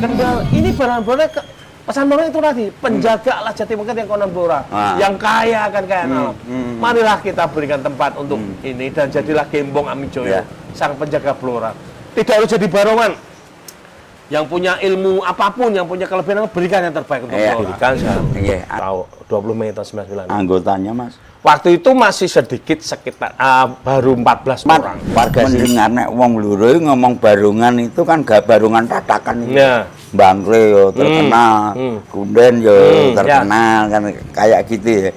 Kendal ini barang-barang pesan moral itu tadi, penjagalah jati marga yang konon Blora, yang kaya akan kaya alam. Marilah kita berikan tempat untuk ini dan jadilah Gembong Amijoyo, sang penjaga Blora. Tidak harus jadi barongan. Yang punya ilmu apapun, yang punya kelebihan, berikan yang terbaik untuk Blora. Berikan tahu 20 Mei tahun 99. Anggotanya, Mas? Waktu itu masih sedikit, sekitar baru 14 orang. Warga sini nek wong Blora ngomong barongan itu kan gak barongan tatakan itu. Ya. Bangkle yo terkenal, Kunden yo terkenal kan kayak gitu ya.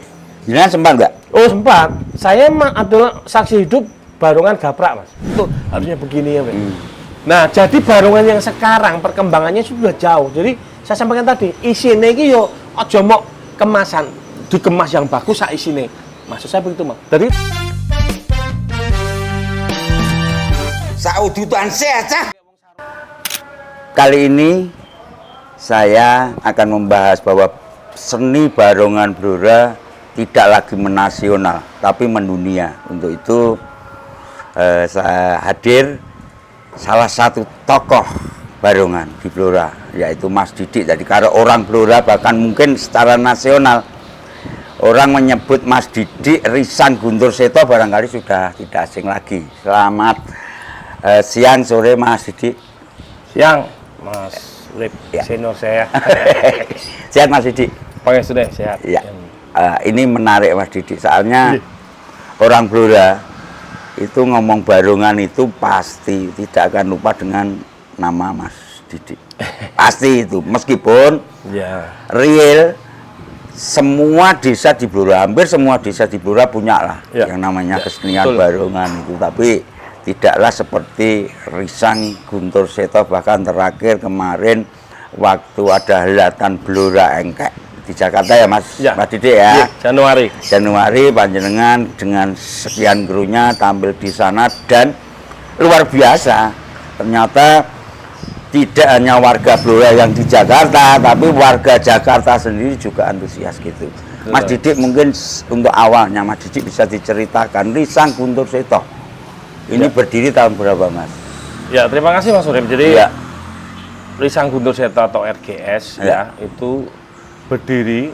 Jenengan sempat nggak? Oh sempat. Saya adalah saksi hidup barongan Gaprak, Mas. Itu harusnya begini ya, Pak. Nah, jadi barongan yang sekarang perkembangannya sudah jauh. Jadi saya sampaikan tadi, isinya ini yo aja mau kemasan, dikemas yang bagus sak isine. Maksud saya begitu, Mas. Dari saudutan sehat. Kali ini saya akan membahas bahwa seni barongan Blora tidak lagi menasional, tapi mendunia. Untuk itu saya hadir salah satu tokoh barongan di Blora, yaitu Mas Didik. Jadi kalau orang Blora bahkan mungkin secara nasional orang menyebut Mas Didik Risan Guntur Seto barangkali sudah tidak asing lagi. Selamat siang sore Mas Didik. siang, Mas Urip, senior saya. Sehat Mas Didik? Pakai sudah sehat. Ya. Ini menarik Mas Didik, soalnya orang Blora itu ngomong barongan itu pasti tidak akan lupa dengan nama Mas Didik. Pasti itu, meskipun real semua desa di Blora, hampir semua desa di Blora punya lah yang namanya kesenian barongan itu, tapi tidaklah seperti Risan Guntur Seto. Bahkan terakhir kemarin waktu ada helatan Blora Engkek di Jakarta ya Mas, Mas Didik ya. Januari panjenengan dengan sekian krunya tampil di sana dan luar biasa. Ternyata tidak hanya warga Blora yang di Jakarta, tapi warga Jakarta sendiri juga antusias gitu. Mas Didik mungkin untuk awalnya Mas Didik bisa diceritakan Risan Guntur Seto. Ini berdiri tahun berapa, Mas? Ya, terima kasih Mas Urip. Jadi Risan Guntur Seto atau RGS itu berdiri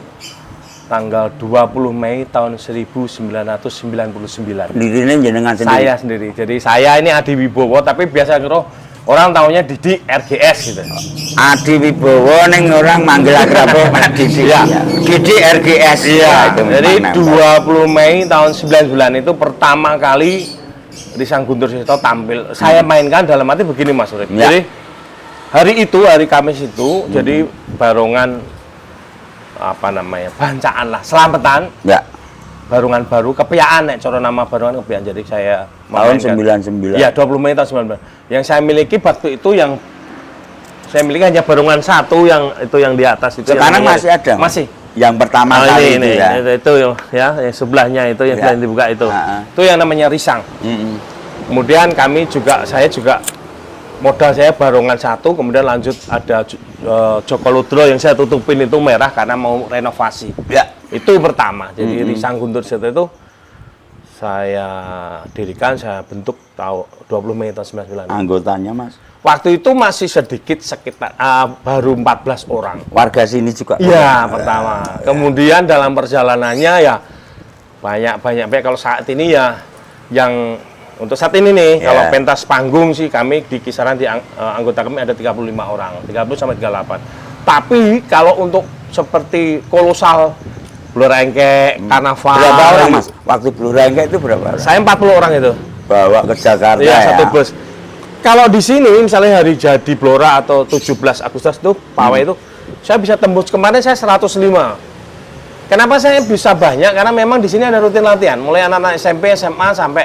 tanggal 20 Mei tahun 1999. Dirinya jenengan sendiri? Saya sendiri. Jadi saya ini Adi Wibowo, tapi biasa kira orang tahunya Didik RGS gitu. Adi Wibowo neng orang manggil akrabnya Mas Didik. Didik RGS. Iya. Jadi 20 Mei tahun 99 itu pertama kali Risan Guntur Seto tampil. Saya mainkan dalam arti begini Mas Urip. Jadi hari Kamis itu jadi barongan apa namanya? Bancaan lah, selamatan. Barongan baru, kepiaan cara nama barongan kepiaan. Jadi saya tahun 99. Iya, 20 Mei tahun 99. Yang saya miliki waktu itu saya miliki hanya barongan satu yang di atas itu. Sekarang masih ada? Masih. Yang pertama kali itu yang sebelahnya itu yang dibuka itu. Itu yang namanya Risang. Kemudian saya juga modal saya barongan satu, kemudian lanjut ada Joko Ludro yang saya tutupin itu merah karena mau renovasi. Itu pertama. Jadi Risan Guntur Seto itu saya dirikan, saya bentuk tahun 20 Mei tahun 99. Anggotanya Mas? Waktu itu masih sedikit, sekitar baru 14 orang. Warga sini juga? Iya, pertama. Kemudian dalam perjalanannya ya banyak. Kalau saat ini ya yang untuk saat ini nih, kalau pentas panggung sih kami di kisaran anggota kami ada 35 orang, 30 sampai 38. Tapi kalau untuk seperti kolosal Blora Engkek, Karnaval. Berapa orang Mas? Waktu Blora Engkek itu berapa orang? Saya 40 orang itu. Bawa ke Jakarta satu bus. Kalau di sini misalnya hari jadi Blora atau 17 Agustus itu pawai itu saya bisa tembus, kemarin saya 105. Kenapa saya bisa banyak? Karena memang di sini ada rutin latihan, mulai anak-anak SMP, SMA sampai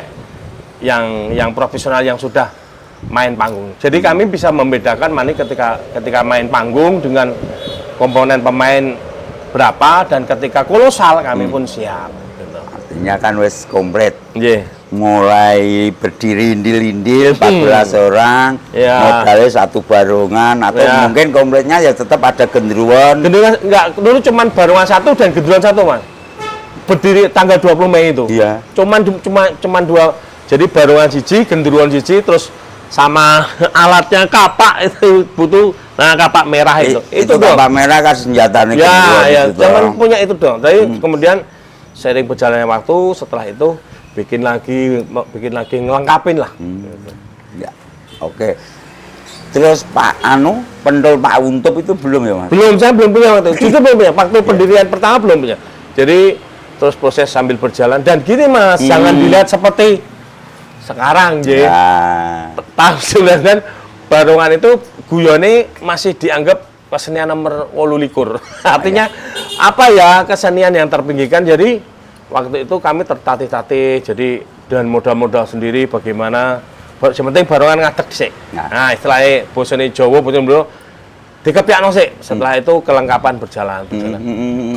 yang profesional yang sudah main panggung. Jadi kami bisa membedakan ketika main panggung dengan komponen pemain berapa, dan ketika kolosal kami pun siap. Gitu. Artinya kan wes komplit. mulai berdiri indil-indil 14 orang, modalnya satu barongan, atau mungkin kompletnya ya tetap ada gendruan. Gendruan enggak, dulu cuman barongan satu dan gendruan satu, Mas. Berdiri tanggal 20 Mei itu. Iya. Cuman dua. Jadi barongan siji, gendruan siji, terus sama alatnya kapak itu butuh. Nah, kapak merah itu. Itu dong. kapak merah kan senjata nih. Ya, cuman punya itu dong. Tapi kemudian sering berjalannya waktu, setelah itu bikin lagi ngelengkapin lah. Ya, oke. Terus Pak Pentol Pak Untup itu belum ya Mas? Belum, saya belum punya waktu. Justru belum punya. Waktu pendirian pertama belum punya. Jadi terus proses sambil berjalan dan gini Mas, jangan dilihat seperti sekarang, J. Tahun 90 Barongan itu guyone masih dianggap kesenian nomor 28. Artinya apa ya, kesenian yang terpinggirkan. Jadi waktu itu kami tertatih-tatih, jadi dengan modal-modal sendiri bagaimana sementing Barongan ngadeg sih. Nah, istilahnya bosone Jawa, bosone Bro dikepiakno sih. Setelah itu kelengkapan berjalan.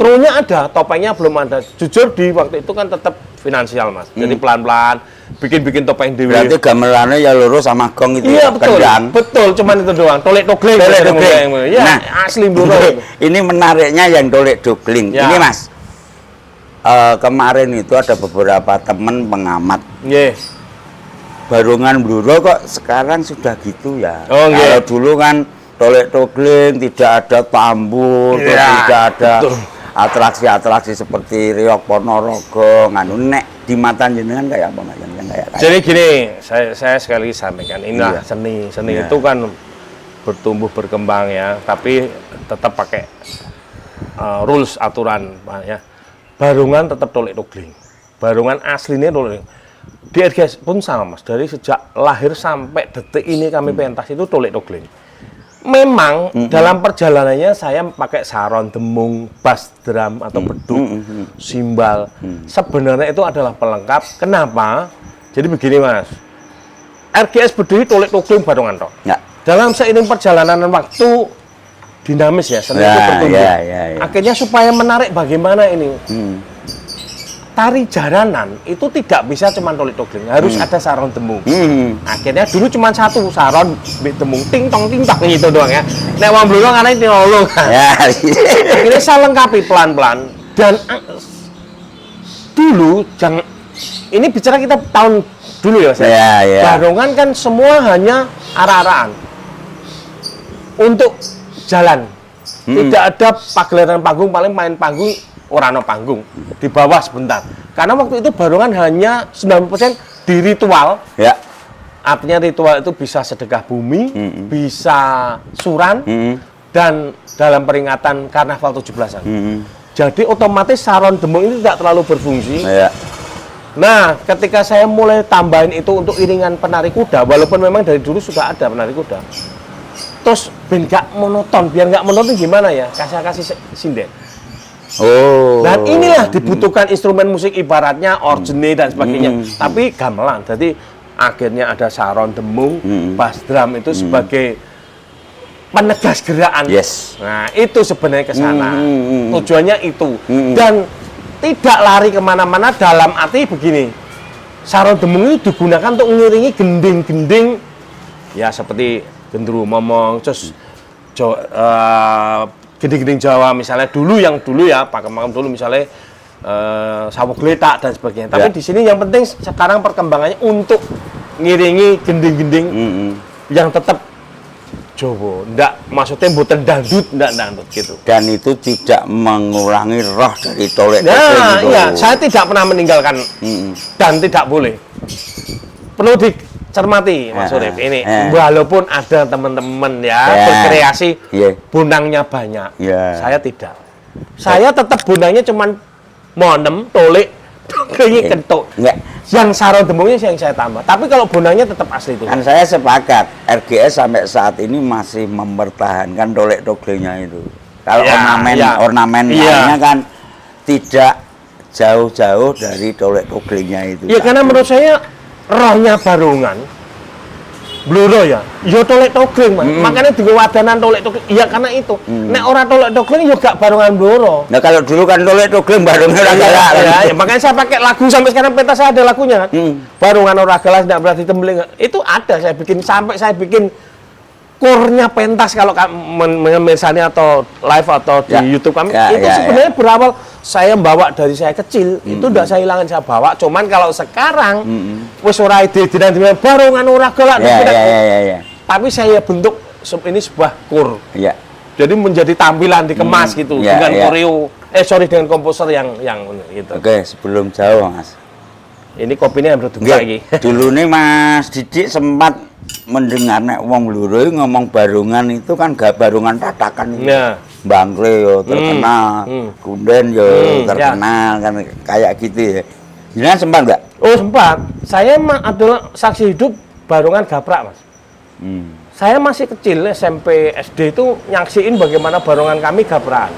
Krunya ada, topengnya belum ada. Jujur di waktu itu kan tetap finansial, Mas. Jadi pelan-pelan bikin topeng dewe. Berarti gamelannya ya lurus sama gong itu. Iya, ya, betul. kendang. Betul, cuman itu doang. Tolek dogling. Ya, Nah, asli Bro. Ini menariknya yang tolek dogling. Ya. Ini Mas. Kemarin itu ada beberapa teman pengamat. Nggih. Barongan Bluro kok sekarang sudah gitu ya. Oh, kalau dulu kan tolek dogling tidak ada tambur, terus tidak ada atraksi-atraksi seperti Riok Ponorogo, nganu nek di mata jenengan kayak apa Mas? Jadi gini, saya sekali sampaikan, inilah seni itu kan bertumbuh berkembang ya, tapi tetap pakai rules aturan ya. Barongan tetap tolek dogling. Barongan aslinya tolek. Di RGS pun sama Mas, dari sejak lahir sampai detik ini kami pentas itu tolek dogling. Memang dalam perjalanannya saya pakai saron, demung, bass drum atau beduk, simbal. Sebenarnya itu adalah pelengkap. Kenapa? Jadi begini Mas, RGS berdiri tolek dogling Barongan toh. Ya. Dalam seiring perjalanan waktu dinamis ya, seni itu bertumbuh. Akhirnya supaya menarik bagaimana ini? Tari jaranan itu tidak bisa cuma tolek dogling, harus ada saron demung. Akhirnya dulu cuma satu saron, demung, ting tong gitu doang ya. Nek wong Bluro kan ini nolong. Akhirnya saya lengkapi pelan-pelan dan dulu ini bicara kita tahun dulu ya saya. Barongan kan semua hanya arah-arahan untuk jalan. Tidak ada pagelaran panggung, paling main panggung orano panggung di bawah sebentar. Karena waktu itu Barongan hanya 90% di ritual. Ya. Artinya ritual itu bisa sedekah bumi, bisa suran, dan dalam peringatan Karnaval 17-an. Jadi otomatis saron demung ini tidak terlalu berfungsi. Ya. Nah, ketika saya mulai tambahin itu untuk iringan penari kuda, walaupun memang dari dulu sudah ada penari kuda. Terus biar nggak monoton, gimana ya? Kasih sinden. Dan inilah dibutuhkan instrumen musik ibaratnya orgene dan sebagainya, tapi gamelan. Jadi akhirnya ada saron demung, bass drum itu sebagai penegas gerakan. Nah itu sebenarnya ke sana. Tujuannya itu dan tidak lari kemana-mana dalam arti begini. Saron demung itu digunakan untuk mengiringi gending-gending ya seperti gendruwo momong, terus gending-gending Jawa misalnya dulu ya pakem-pakem dulu misalnya sawuk gletak dan sebagainya. Tapi di sini yang penting sekarang perkembangannya untuk ngiringi gending-gending yang tetap Jawa. Ndak maksudnya mboten dangdut, ndak dangdut gitu. Dan itu tidak mengurangi roh dari tolek dogling itu. Iya, saya tidak pernah meninggalkan dan tidak boleh. Perlu dicermati Mas Urip ini. Walaupun ada teman-teman berkreasi bonangnya banyak. Saya tidak. Saya tetap bonangnya cuman monem, tolek, dogling kentuk. Yang saron demungnya yang saya tambah. Tapi kalau bonangnya tetap asli itu. Kan saya sepakat, RGS sampai saat ini masih mempertahankan tolek doglingnya itu. Kalau ornamen lainnya kan tidak jauh-jauh dari tolek doglingnya itu. Ya karena menurut saya rohnya Barongan Bluro ya tolek dogling Mas. Makanya di wadanan tolek dogling. Iya karena itu. Nek ora tolek dogling gak Barongan Bluro. Nah kalau dulu kan tolek dogling Barongan ora galak. Ya, makanya saya pakai lagu sampai sekarang pentas saya ada lagunya kan. Barongan ora galak ndak berarti tembling. Itu ada saya bikin sampai saya bikin core-nya pentas kalau misalnya atau live atau di YouTube kami itu sebenarnya berawal saya bawa dari saya kecil itu udah saya hilangin saya bawa cuman kalau sekarang wis ora ide dan barongan ora galak tapi saya bentuk ini sebuah core jadi menjadi tampilan dikemas gitu dengan koreo dengan komposer yang gitu. Oke, sebelum jauh Mas ini kopinya yang berdua lagi dulu nih Mas Didik sempat mendengar nek wong Blora ngomong barongan itu kan gak barongan tatakan itu. Bangkle yo terkenal, Kunden yo terkenal kan kayak gitu ya. Jangan sempat enggak? Oh, sempat. Saya adalah saksi hidup barongan gaprak, Mas. Saya masih kecil SMP SD itu nyaksiin bagaimana barongan kami gaprakan.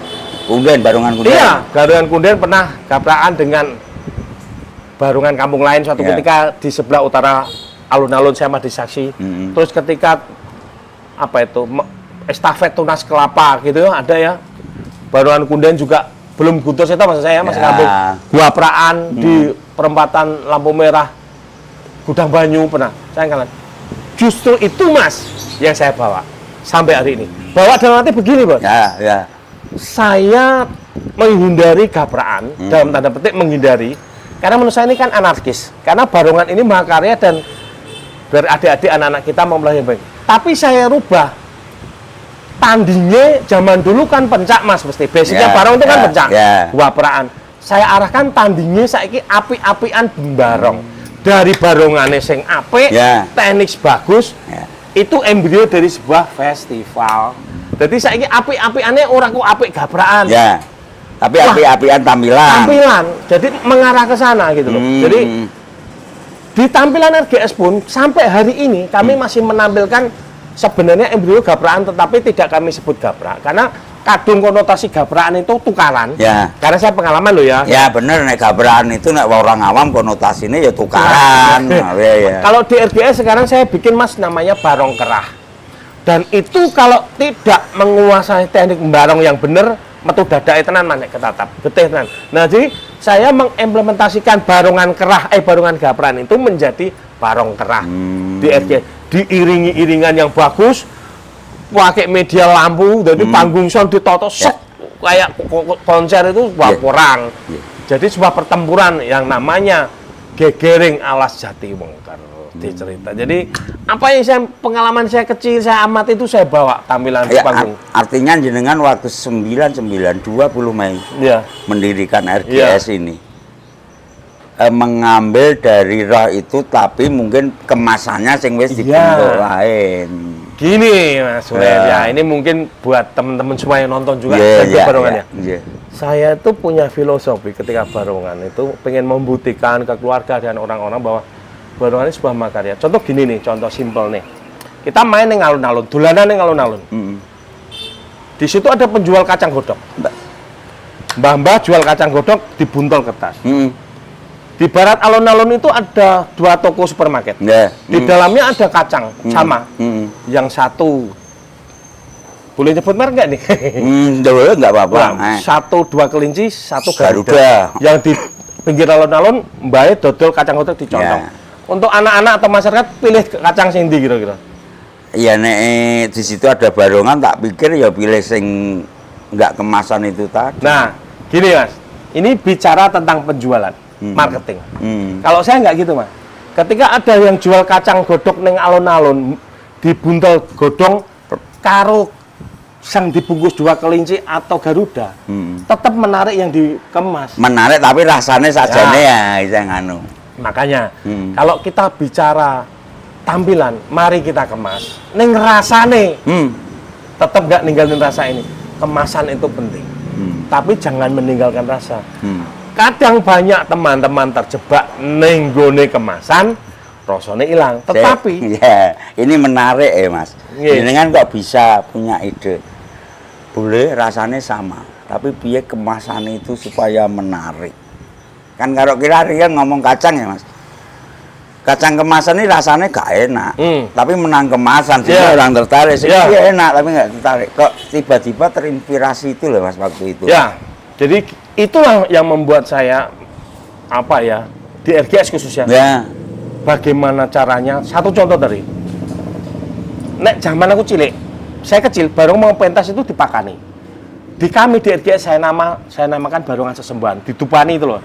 Barongan Kunden. Iya, barongan Kunden pernah gaprakan dengan barongan kampung lain suatu ketika di sebelah utara alun-alun saya masih saksi. Terus ketika apa itu estafet tunas kelapa gitu ada ya. Barongan Kunden juga belum gudos itu maksud saya masih ngambil guapraan di perempatan lampu merah Gudang Banyu pernah. Saya ingat. Justru itu Mas yang saya bawa sampai hari ini. Bawa dalam arti begini, Bos. Saya menghindari gapraan dalam tanda petik menghindari karena menurut saya ini kan anarkis. Karena barongan ini mahakarya dan biar adik-adik anak-anak kita mau belajar baik. Tapi saya rubah tandingnya zaman dulu kan pencak Mas mesti. Basicnya barong itu kan pencak. Guapraan. Saya arahkan tandingnya saiki api-apian barong. Dari barongane sing apik, teknik bagus. Itu embrio dari sebuah festival. Jadi saiki api-apiannya orang kok apik gapraan. Tapi api-apian tampilan. Jadi mengarah ke sana gitu loh. Jadi di tampilan RGS pun sampai hari ini kami masih menampilkan sebenarnya embrio gapraan tetapi tidak kami sebut gaprak karena kadung konotasi gapraan itu tukaran. Karena saya pengalaman loh ya. Ya bener nek gapraan itu nek orang awam konotasinya ya tukaran. Kalau di RGS sekarang saya bikin Mas namanya barong kerah. Dan itu kalau tidak menguasai teknik barong yang benar metu dadake tenan manek ketatap, getih tenan. Nah, jadi saya mengimplementasikan barongan kerah barongan gapraan itu menjadi barong kerah di RGS. Diiringi iringan yang bagus, pakai media lampu, jadi panggung sound ditoto kayak konser itu kurang. Jadi sebuah pertempuran yang namanya Gegering Alas Jatiwengker dicerita. Jadi apa yang pengalaman saya kecil saya amati itu saya bawa tampilan di panggung. Artinya jenengan waktu 20 Mei mendirikan RGS ini mengambil dari roh itu tapi mungkin kemasannya sing wis dibentuk lain. Gini Mas ini mungkin buat teman-teman semua yang nonton juga barongannya. Saya itu punya filosofi ketika barongan itu pengen membuktikan ke keluarga dan orang-orang bahwa barongan ini sebuah makarya. Contoh gini nih, contoh simpel nih. Kita main ning alun-alun, dolanan ning alun-alun. Di situ ada penjual kacang godok. Mbah-mbah jual kacang godok dibuntel kertas. Di barat alun-alun itu ada 2 toko supermarket. Di dalamnya ada kacang sama. Yang satu boleh nyebut merek nggak nih? Nggak apa-apa. Satu 2 kelinci, satu Garuda. Yang di pinggir alun-alun mbahnya dodol kacang godok dicontong. Untuk anak-anak atau masyarakat pilih kacang sing ndi kira-kira? Iya nek di situ ada barongan tak pikir ya pilih sing nggak kemasan itu tadi. Nah, gini Mas. Ini bicara tentang penjualan. Marketing. Kalau saya nggak gitu Mas. Ketika ada yang jual kacang godok neng alun-alun dibuntel godong karo sang dibungkus 2 kelinci atau Garuda, tetap menarik yang dikemas. Menarik tapi rasanya sajane ya yang anu. Makanya kalau kita bicara tampilan, mari kita kemas. Neng rasane, tetap nggak ninggalin rasa ini. Kemasan itu penting, tapi jangan meninggalkan rasa. Kadang banyak teman-teman terjebak nenggone kemasan, rasanya hilang. Tetapi ini menarik Mas. Ini kan kok bisa punya ide. Boleh rasanya sama, tapi biar kemasan itu supaya menarik. Kan kalau kira Rian ngomong kacang ya Mas. Kacang kemasan ini rasanya gak enak, tapi menang kemasan sih orang tertarik. Dia enak tapi nggak tertarik. Kok tiba-tiba terinspirasi itu loh Mas waktu itu. Jadi itulah yang membuat saya di RGS khususnya. Bagaimana caranya? Satu contoh dari nek zaman aku cilik, saya kecil barong mau pentas itu dipakani. Di kami di RGS saya namakan barongan sesembahan, ditupani itu loh.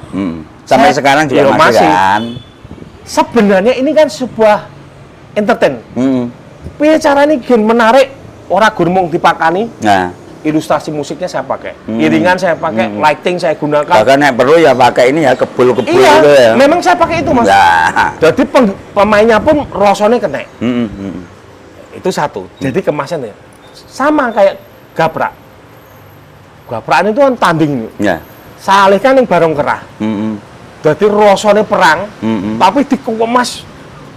Sampai Saya- sekarang juga iya, masih kan. Sebenarnya ini kan sebuah entertain. Piye caranya gen menarik ora gurmung dipakani, Nah, ilustrasi musiknya saya pakai, iringan saya pakai, lighting saya gunakan. bahkan nek perlu ya pakai ini ya kebul-kebul Iya, itu ya. memang saya pakai itu mas. Nah. Jadi pemainnya pun rosone kena. Mm, mm. Itu satu. Jadi kemasannya sama kayak gaprak. Gaprakan itu kan tanding. Ya. Salih kan yang barong kerah. Jadi rosone perang, tapi dikemas.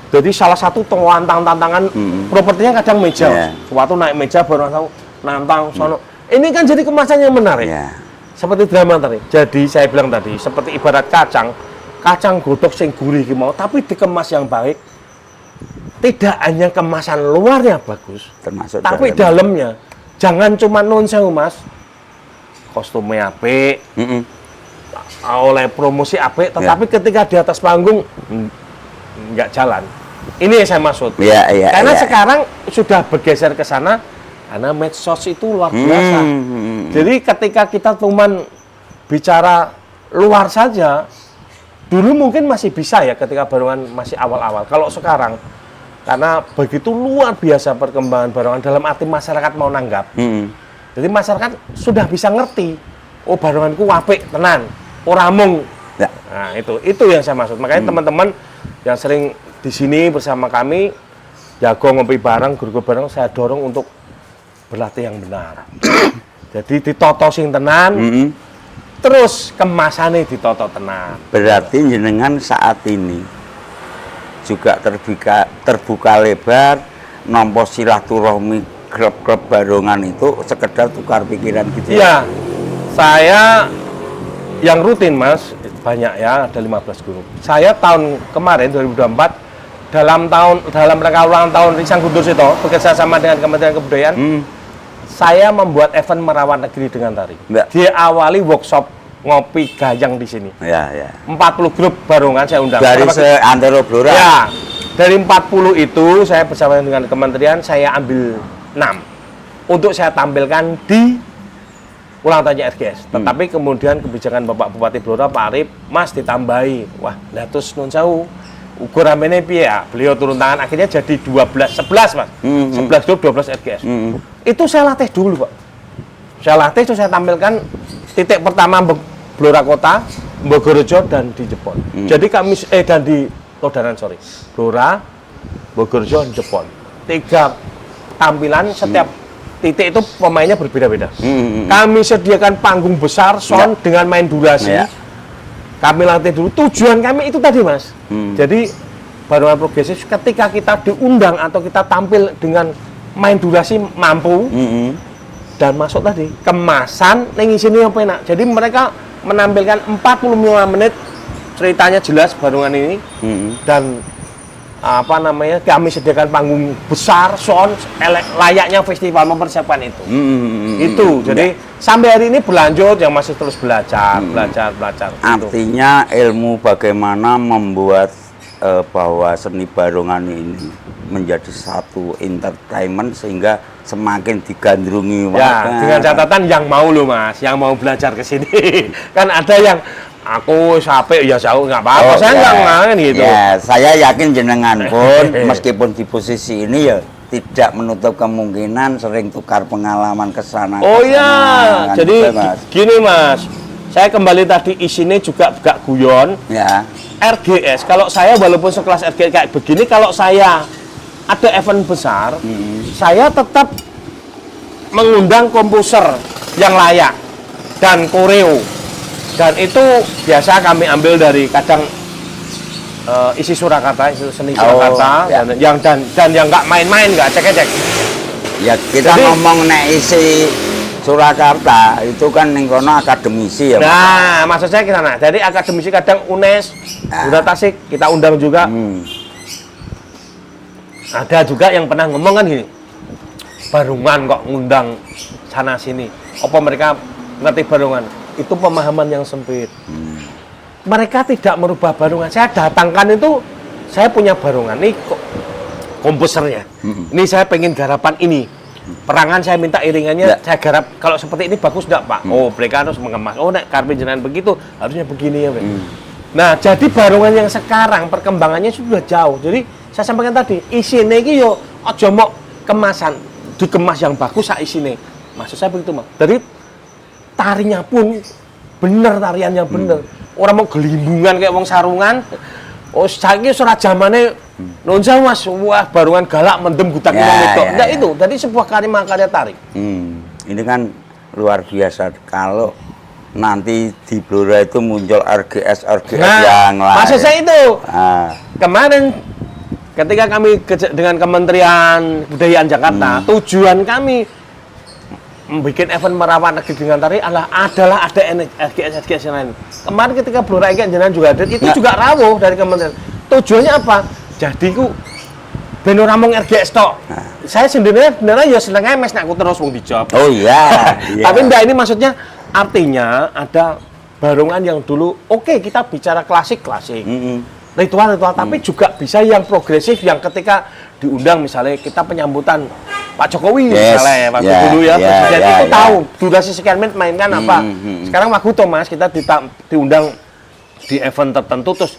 Jadi salah satu tantangan propertinya kadang meja. Yeah. Suatu naik meja baru tahu nantang sono. Ini kan jadi kemasan yang menarik. Ya. Seperti drama tadi. Jadi saya bilang tadi seperti ibarat kacang godok sing gurih ki mau, tapi dikemas yang baik. Tidak hanya kemasan luarnya bagus, Termasuk tapi dalamnya jangan cuma non sewu mas. Kostumnya apik, oleh promosi apik, tetapi ketika di atas panggung nggak jalan. Ini yang saya maksud. Iya, iya. Karena iya. sekarang sudah bergeser ke sana, karena medsos itu luar biasa. Jadi ketika kita cuman bicara luar saja, dulu mungkin masih bisa ya ketika barongan masih awal-awal. Kalau sekarang, karena begitu luar biasa perkembangan barongan dalam arti masyarakat mau nanggap. Jadi masyarakat sudah bisa ngerti, oh baronganku apik tenan, ora mung. Ya. Nah, itu yang saya maksud. Makanya teman-teman yang sering di sini bersama kami jago ngopi bareng, guru bareng, saya dorong untuk berlatih yang benar. Jadi ditoto sing tenan, terus kemasannya ditoto tenan. Berarti jenengan saat ini juga terbuka lebar nompo silaturahmi klub-klub barongan itu sekedar tukar pikiran gitu ya? Iya, saya yang rutin mas, banyak ya, ada 15 guru. Saya tahun kemarin, 2024, dalam rangka ulang tahun Risang Kudus itu, bekerja sama dengan Kementerian Kebudayaan, saya membuat event merawat negeri dengan tari. Ya. Diawali workshop ngopi gayang di sini. Ya, ya. 40 grup barongan saya undang. Dari seantero Blora? Ya, dari 40 itu saya bersama dengan kementerian saya ambil 6 untuk saya tampilkan di ulang tahunnya RGS. Tetapi kemudian kebijakan Bapak Bupati Blora Pak Arif, Mas ditambahi. Wah, datus nun sewu. Ukurannya piye ya? Beliau turun tangan akhirnya jadi 11 Mas. 11 grup 12 RGS. Itu saya latih dulu, Pak. Saya latih itu saya tampilkan titik pertama Blora Kota, Bogorojo dan di Jepon. Jadi kami dan di Todanan sorry. Blora, Bogorojo, Jepon. 3 tampilan setiap titik itu pemainnya berbeda-beda. Kami sediakan panggung besar, sound dengan main durasi. Ya. Kami latih dulu. Tujuan kami itu tadi, Mas. Jadi barongan progresif ketika kita diundang atau kita tampil dengan main durasi mampu dan masuk tadi kemasan ning isine yang enak. Jadi mereka menampilkan 45 menit ceritanya jelas barongan ini dan apa namanya kami sediakan panggung besar sound layaknya festival mempersiapkan itu jadi sampai hari ini berlanjut yang masih terus belajar Artinya ilmu bagaimana membuat bahwa seni barongan ini menjadi satu entertainment sehingga semakin digandrungi ya warga. dengan catatan yang mau loh mas yang mau belajar ke sini kan ada yang aku sampai ya jauh nggak apa-apa saya nggak main gitu Ya, saya yakin jenengan pun meskipun di posisi ini ya tidak menutup kemungkinan sering tukar pengalaman ke sana. oh ke sana, ya kan jadi gitu, Mas. gini mas saya kembali tadi isinya juga gak guyon Ya. RGS kalau saya walaupun sekelas RGS kayak begini kalau saya ada event besar saya tetap mengundang komposer yang layak dan koreo. Dan itu biasa kami ambil dari kadang isi Surakarta, isi seni Surakarta, ya. dan yang nggak main-main, nggak cek-cek. Ya kita Jadi- ngomong nek isi Surakarta itu kan ning kono akademisi ya. Mas. Nah, maksud saya ke sana. Jadi akademisi kadang UNES, Udah Tasik kita undang juga. Ada juga yang pernah ngomong kan gini, barongan kok ngundang sana sini. Apa mereka ngerti barongan? Itu pemahaman yang sempit. Mereka tidak merubah barongan. Saya datangkan itu, saya punya barongan. Nih kok komposernya. Ini saya pengen garapan ini. Perangan saya minta iringannya, saya garap. Kalau seperti ini bagus enggak, Pak? Oh, mereka harus mengemas. Oh, nek karpet jenengan begitu, harusnya begini ya, Pak. Nah, jadi barongan yang sekarang perkembangannya sudah jauh. Jadi saya sampaikan tadi, isine iki yo aja mok kemasan, dikemas yang bagus sak isine. Maksud saya begitu, Mas. Dari tarinya pun bener, tarian yang bener. Orang mau gelimbungan kayak wong sarungan. Oh, saiki ora zamane nonsa Mas, wah barongan galak mendem gutak Ya, itu. ya, Nah, ya. itu dari sebuah karya tarik. Ini kan luar biasa. Kalau nanti di Blora itu muncul RGS yang lain. maksud saya itu. Ah, Kemarin ketika kami dengan Kementerian Kebudayaan Jakarta, tujuan kami membuat event merawat negeri dengan tari adalah ada RGS yang lain. Kemarin ketika Blora iki jenengan juga ada, itu juga rawuh dari Kementerian. Tujuannya apa? Jadi ku ben ora mung RGS tok. Saya sebenarnya ya seneng ae mes nek aku terus wong dijawab. oh iya. Iya. Tapi enggak, ini maksudnya artinya ada barongan yang dulu oke, kita bicara klasik ritual tapi juga bisa yang progresif yang ketika diundang misalnya kita penyambutan Pak Jokowi misalnya waktu dulu ya presiden itu tahu durasi sekian menit mainkan apa. Sekarang Maguto Mas kita diundang di event tertentu terus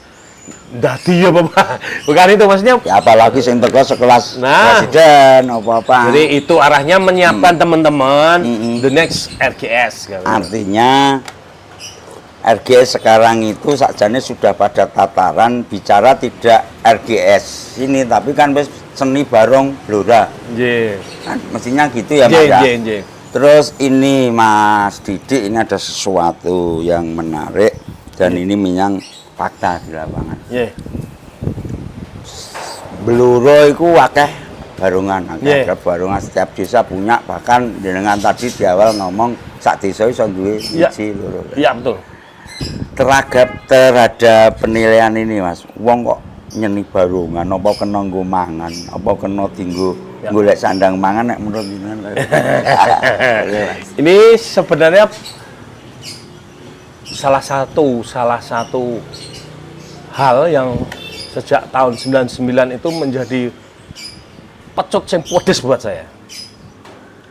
dadi ya Bapak. Bukan itu maksudnya. Ya, apalagi sing teko sekelas Nah. presiden apa-apa. Jadi itu arahnya menyiapkan teman-teman the next RGS gitu. Artinya RGS sekarang itu sakjane sudah pada tataran bicara tidak RGS ini, tapi kan wis seni barong Blora. Nggih. Kan mestinya gitu ya Mas. Ya? Nggih. Terus ini Mas Didik, ini ada sesuatu yang menarik dan ini menyang fakta di lapangan. Nggih. Blora iku akeh barongan, Yeah. ada barongan setiap desa punya, bahkan dengan tadi di awal ngomong sak desa iso duwe Yeah. siji loro. Iya betul. Terhadap penilaian ini Mas, wong kok nyeni barongan apa kena nggo mangan, apa kena dinggo Ya. golek sandang mangan nek menurut jenengan. Ini sebenarnya salah satu hal yang sejak tahun 99 itu menjadi pecut yang pedes buat saya.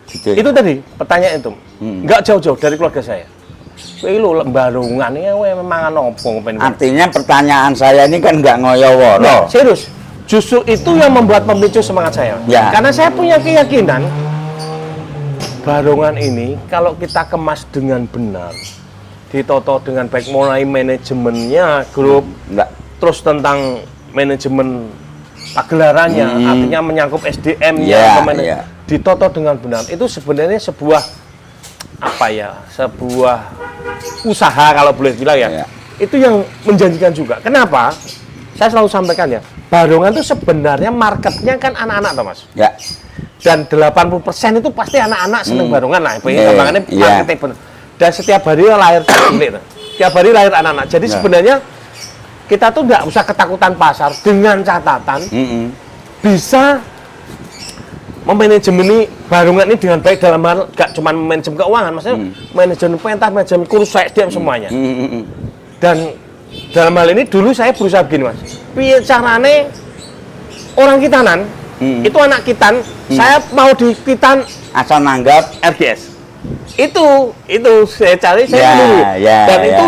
Gitu ya? Itu tadi pertanyaan itu. Nggak jauh-jauh dari keluarga saya. Kowe lho barongan iki kowe mangan opo pengen. Artinya pertanyaan saya ini kan nggak ngoyo-woro. Nah, serius. Justru itu yang membuat memicu semangat saya. Ya. Karena saya punya keyakinan barongan ini kalau kita kemas dengan benar, ditoto dengan baik mulai manajemennya grup, Enggak. terus tentang manajemen pagelarannya, artinya menyangkut SDM-nya, Ya. ditoto dengan benar. Itu sebenarnya sebuah apa ya? Sebuah usaha kalau boleh bilang ya. Ya. Itu yang menjanjikan juga. Kenapa? Saya selalu sampaikan ya, barongan itu sebenarnya marketnya kan anak-anak toh Mas. Ya. Dan 80% itu pasti anak-anak seneng barongan lah. Pengen Yeah, kembangannya yeah. marketnya bener. Dan setiap hari lahir cilik tuh. Setiap hari lahir anak-anak. Jadi Yeah. sebenarnya kita tuh nggak usah ketakutan pasar dengan catatan bisa memanajemeni barongan ini dengan baik dalam hal nggak cuma manajemen keuangan, maksudnya manajemen pentas, manajemen kursus SDM semuanya. Dan dalam hal ini dulu saya berusaha begini Mas, piye carane orang Kitanan itu anak Kitan, saya mau di Kitan Asal nanggap. RGS. Itu saya cari, saya Ya, dulu. ya, Dan ya. itu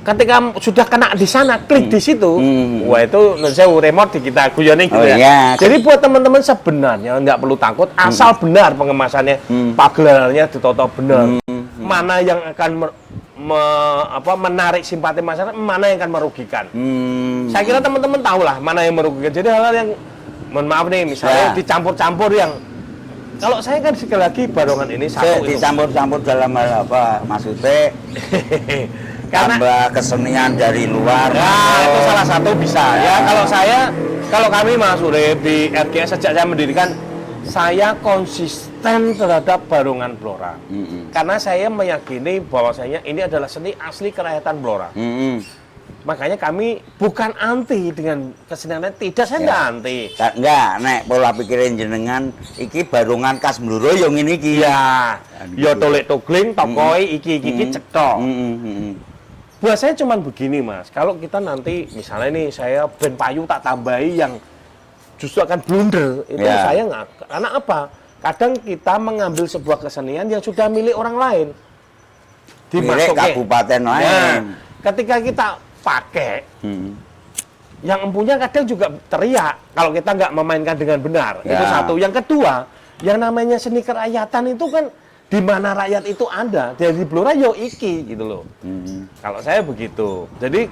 ketika sudah kena di sana, klik di situ, wah itu saya remote di kita guyone gitu Oh, ya. iya. Jadi buat teman-teman sebenarnya nggak perlu takut, asal benar pengemasannya, pagelarannya ditoto benar. Mana yang akan menarik simpati masyarakat, mana yang akan merugikan. Saya kira teman-teman tahu lah mana yang merugikan. Jadi hal-hal yang, mohon maaf nih, misalnya Ya. dicampur-campur yang, kalau saya kan sekali lagi barongan ini satu itu. Dicampur-campur dalam hal apa? Maksudnya Karena tambah kesenian dari luar. ya, itu salah satu bisa ya. Kalau kami Mas Urip di RGS sejak saya mendirikan, saya konsisten terhadap barongan Blora. Karena saya meyakini bahwasanya ini adalah seni asli kerakyatan Blora. Makanya kami bukan anti dengan kesenian, tidak, saya enggak anti. Enggak, nek pola pikirin jenengan iki barongan khas Blora yo ngene iki. Iya, ya tolek togling, tokoi, iki cetok. Buat saya cuman begini Mas, kalau kita nanti misalnya nih saya band payu tak tambahi yang justru akan blunder. Itu Ya. saya nggak. Karena apa? Kadang kita mengambil sebuah kesenian yang sudah milik orang lain. Milik kabupaten lain. Nah, ketika kita pakai, yang empunya kadang juga teriak kalau kita nggak memainkan dengan benar. Ya. Itu satu. Yang kedua, yang namanya seni kerakyatan itu kan di mana rakyat itu ada, dari Blora yo iki gitu loh. Kalau saya begitu. Jadi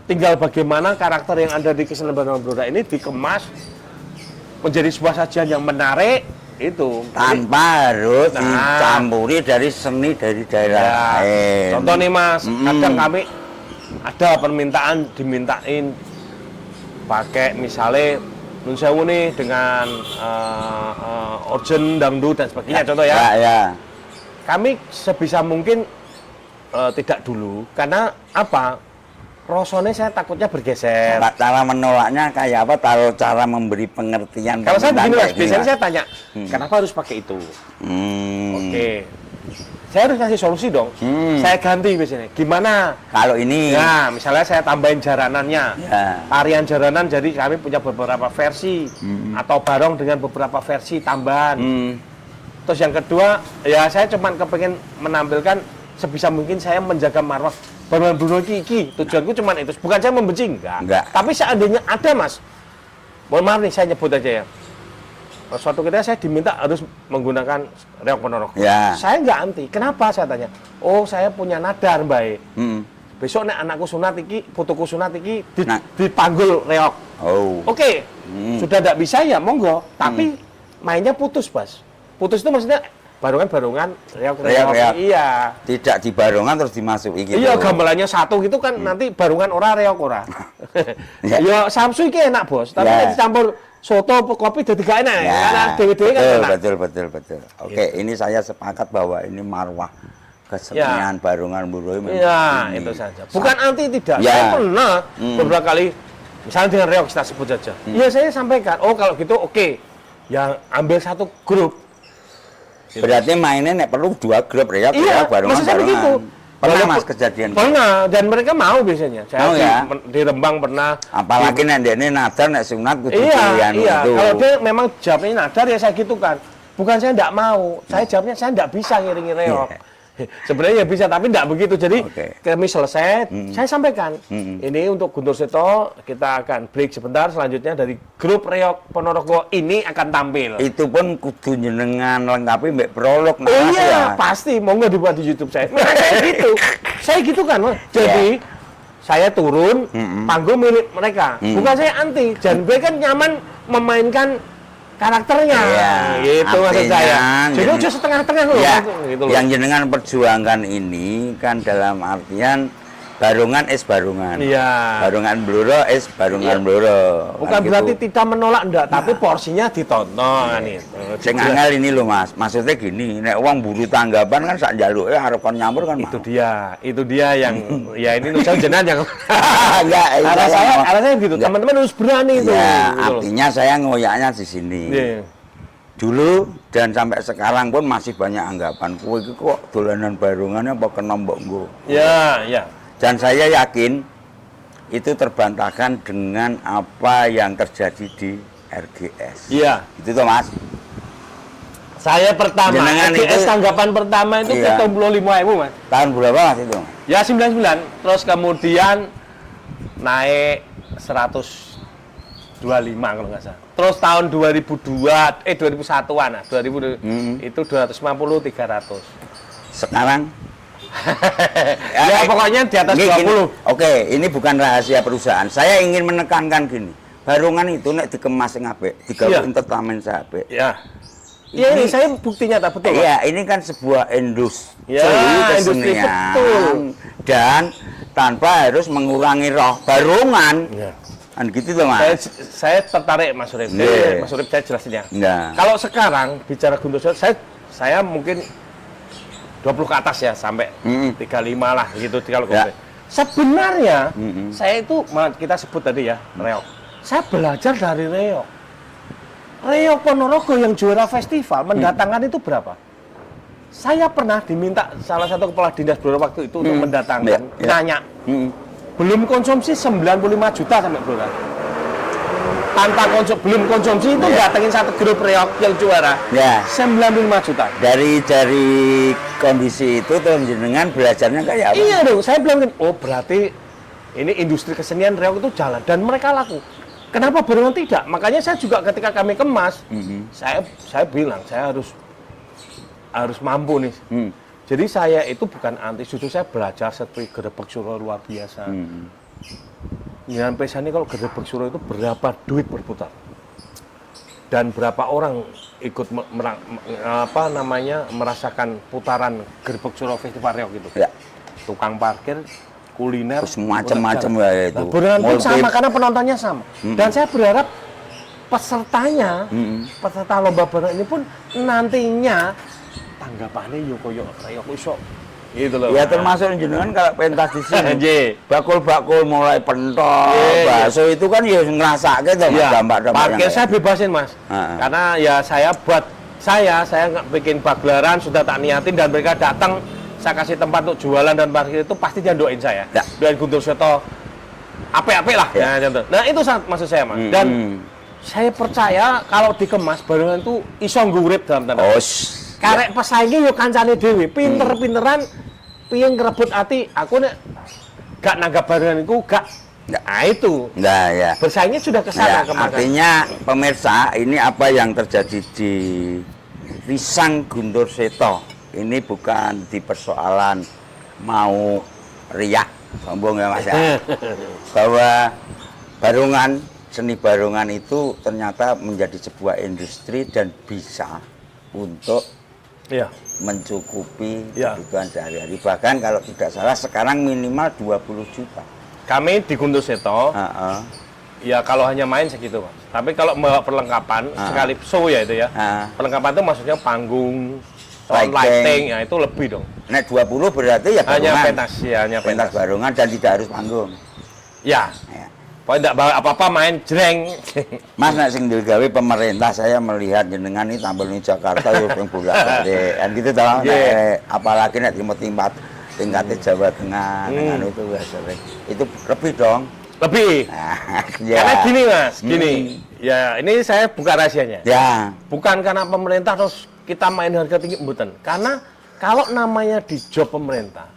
tinggal bagaimana karakter yang ada di kesenian Blora ini dikemas menjadi sebuah sajian yang menarik itu. Tanpa harus Nah. dicampuri dari seni dari daerah Ya, lain. contoh nih Mas, kadang kami ada permintaan dimintain pakai misalnya nun sewu nih dengan organ dangdut dan sebagainya contoh ya. Ya. Kami sebisa mungkin tidak dulu karena apa? Rosone saya takutnya bergeser. Cara menolaknya kayak apa? Taruh cara memberi pengertian. Kalau saya begini Mas, kayak biasanya gini, saya tanya, kenapa harus pakai itu? Hmm. Oke. Saya harus kasih solusi dong. Saya ganti biasanya. Gimana? Kalau ini, Ya, misalnya saya tambahin jaranannya. Ya. Tarian jaranan, jadi kami punya beberapa versi. Atau barong dengan beberapa versi tambahan. Terus yang kedua, ya saya cuma kepengen menampilkan sebisa mungkin saya menjaga marwah Barungan Bruno iki. Tujuanku cuma itu. Bukan saya membenci, enggak. Tapi seandainya ada Mas, mohon maaf nih saya nyebut aja ya. Suatu ketika saya diminta harus menggunakan reok Ponorogo. Ya. Saya nggak anti. Kenapa saya tanya? Oh, saya punya nadar, Mbak. Besok nek anakku sunat iki, putuku sunat iki dipanggul reok. Oh. Oke. Sudah tidak bisa ya monggo, tapi mainnya putus, Bas. Putus itu maksudnya barungan reok. Iya. Tidak di barongan terus dimasuki gitu. Iya, gamelannya satu gitu kan nanti barungan ora reok ora. Ya. Ya Samsu iki enak, Bos. Tapi Ya. nek dicampur soto kopi jadi gak enak. Ya, Karena dewe-dewe kan enak. betul. Oke, ini saya sepakat bahwa ini marwah kesenian Barungan Buruh memang Iya, ini. itu saja. Bukan anti tidak. Ya. Saya pernah beberapa kali misalnya dengan reok kita sebut saja. Iya, saya sampaikan. Oh, kalau gitu oke. Yang ambil satu grup. Berarti mainnya nek perlu 2 grup reok Iya, Barungan. maksud saya begitu. Pernah Walaupun- Mas kejadian? Pernah, dan mereka mau biasanya. Saya Mau ya? di Rembang pernah. Apalagi nek ini nadar nek sunat kudu Iya, pilihan iya. itu. Kalau dia memang jawabnya nadar ya saya gitu kan. Bukan saya tidak mau, saya jawabnya saya tidak bisa ngiringi reok. Sebenarnya ya bisa, tapi tidak begitu. Jadi Oke. kami selesai, saya sampaikan. Ini untuk Guntur Seto, kita akan break sebentar. Selanjutnya dari grup reok Ponorogo ini akan tampil. Itu pun kudu jenengan lengkapi mbek prolog Oh narasi iya, ya. pasti. Mau nggak dibuat di YouTube saya? Nah, saya gitu. Saya gitu kan, Mas. Jadi saya turun, panggung milik mereka. Bukan saya anti. Dan gue kan nyaman memainkan karakternya. Iya, Gitu maksud artinya saya. Jadi jeneng- udah setengah-tengah loh. Ya, Gitu loh. yang jenengan perjuangkan ini kan dalam artian Barungan es Barungan. Iya. Barungan Bluro es Barungan Iya. Bluro. Bukan Kan berarti gitu. tidak menolak, enggak. Tapi porsinya ditonton. Itu. Sing angel ini loh Mas, maksudnya gini, nek uang buru tanggapan kan sak njaluke arep kon nyampur kan Itu mau. dia yang ya ini nusa jenengan yang Enggak, arah saya gitu. Enggak. Teman-teman harus berani tuh. Ya, gitu loh. artinya saya ngoyaknya di sini. Iya. Dulu dan sampai sekarang pun masih banyak anggapan. Kowe iki kok dolanan barungannya apa kena mbok nggo. Ya, ya. Dan saya yakin itu terbantahkan dengan apa yang terjadi di RGS. Iya. Itu tuh Mas. Saya pertama, Jenengan RGS itu- tanggapan pertama itu Iya. 75.000 Mas. Tahun berapa Mas itu? Ya 99, terus kemudian naik 125 kalau nggak salah. Terus tahun 2001-an, 2000 itu 250 300. Sekarang Ya pokoknya di atas Ini 20. Oke, ini bukan rahasia perusahaan. Saya ingin menekankan gini. Barungan itu nek dikemas sing apik, digawe Iya. entertainment sing apik. Ya. Ya ini saya buktinya tak betul. Mas. Iya, ini kan sebuah industri Ya, industri, kesenian betul. dan tanpa harus mengurangi roh barungan. Ya. Kan gitu tuh Saya, Mas. saya tertarik Mas Urip. Iya. Mas Urip saya jelasin ya. Nah. Kalau sekarang bicara Guntur Seto, saya mungkin 20 ke atas ya sampai 35 lah gitu kalau Ya. Sebenarnya saya itu kita sebut tadi ya reok. Saya belajar dari reok. Reok Ponorogo yang juara festival mendatangkan itu berapa? Saya pernah diminta salah satu kepala dinas Blora waktu itu untuk mendatangkan, Ya. nanya. Belum konsumsi 95 juta sampai Blora. tanpa belum konsumsi itu datengin satu grup reok yang juara. Ya. 95 juta. Dari kondisi itu tuh jenengan belajarnya kayak apa? Iya dong, saya bilang oh berarti ini industri kesenian reok itu jalan dan mereka laku. Kenapa barengan tidak? Makanya saya juga ketika kami kemas, saya bilang saya harus mampu nih. Jadi saya itu bukan anti, justru saya belajar seperti Gerebek Suro luar biasa. Nyampe sana kalau Gerebek Suro itu berapa duit berputar dan berapa orang ikut merasakan putaran Gerebek Suro Festival Reok gitu. Ya. Tukang parkir, kuliner, macam-macam ya itu. Nah, beneran pun sama karena penontonnya sama. Dan saya berharap pesertanya, peserta lomba bareng ini pun nantinya tanggapannya yo koyo reok iso. Gitu loh. Ya termasuk jenengan kalau pentas di sini. Bakul-bakul mulai pentol, bakso itu kan ya ngerasake to Mas dampak-dampak. Parkir saya bebasin Mas. Karena ya saya nggak bikin pagelaran sudah tak niatin dan mereka datang saya kasih tempat untuk jualan dan parkir itu pasti dia doain saya. Doain Guntur Seto apik-apik lah. Nah, itu maksud saya Mas. Dan saya percaya kalau dikemas barengan itu iso ngurip dalam tanda. Karek pesaingnya yo kancane dhewe, pinter-pinteran piye ngrebut ati. Aku nek gak nanggap barengan iku gak. Nah, itu. Nah, ya. Bersaingnya sudah ke sana kemarin. Artinya pemirsa, ini apa yang terjadi di Risang Guntur Seto. Ini bukan di persoalan mau riak, sombong ya Mas ya. Bahwa seni barongan itu ternyata menjadi sebuah industri dan bisa untuk mencukupi kebutuhan sehari-hari. Bahkan kalau tidak salah sekarang minimal 20 juta. Kami di Guntur Seto, ya kalau hanya main segitu Mas. Tapi kalau bawa perlengkapan, sekali show ya itu ya. Perlengkapan itu maksudnya panggung, sound lighting, ya itu lebih dong. Nek 20 berarti ya barongan. Hanya pentas barongan dan tidak harus panggung. Ya. Pokoknya tidak bawa apa-apa main jreng. Mas nek sing digawe pemerintah saya melihat jenengan ini tampil di Jakarta yo ping bolak-balik. Kan gitu toh. Apalagi nek timbat tingkatnya Jawa Tengah dengan itu sering. Itu lebih dong. Lebih. Karena gini Mas, Ya, ini saya buka rahasianya. Ya. Bukan karena pemerintah terus kita main harga tinggi mboten. Karena kalau namanya di job pemerintah,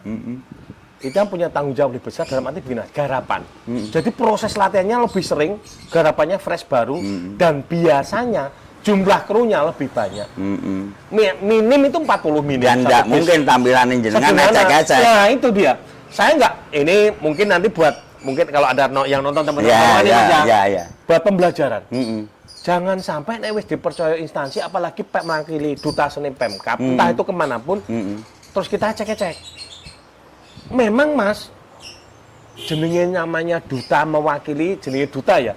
kita punya tanggung jawab lebih besar dalam arti begini, garapan. Jadi proses latihannya lebih sering, garapannya fresh baru, dan biasanya jumlah krunya lebih banyak. Minim itu 40 minim. Dan tidak mungkin tampilan jenengan ngecek-ngecek. Nah itu dia. Saya mungkin nanti mungkin kalau ada yang nonton teman-teman buat pembelajaran. Jangan sampai nek wis dipercaya instansi, apalagi mewakili duta seni Pemkab, entah itu kemanapun, terus kita cek-cek. Memang Mas, jenenge namanya duta mewakili, jenenge duta ya.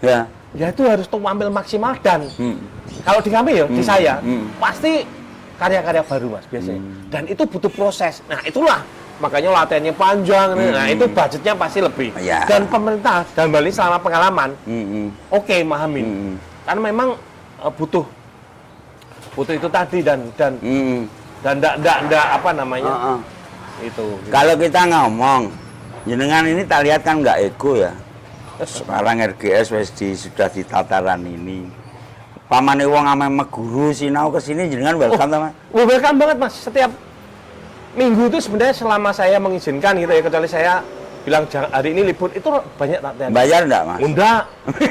Ya itu harus tampil maksimal dan kalau di kami ya, di saya pasti karya-karya baru Mas biasanya. Dan itu butuh proses. Nah, itulah makanya latihannya panjang. Nah, itu budgetnya pasti lebih. Dan pemerintah dalam hal ini selama pengalaman, oke, mahamin. Karena memang butuh itu tadi dan ndak apa namanya? Itu. Kalau kita ngomong, jenengan ini tak lihat kan nggak ego ya. Sekarang RGS sudah di tataran ini. Pamane wong ame meguru sinau ke sini jenengan welcome Mas. Welcome banget Mas. Setiap minggu itu sebenarnya selama saya mengizinkan gitu ya, kecuali saya bilang hari ini libur itu banyak latihan. Bayar enggak Mas? Enggak.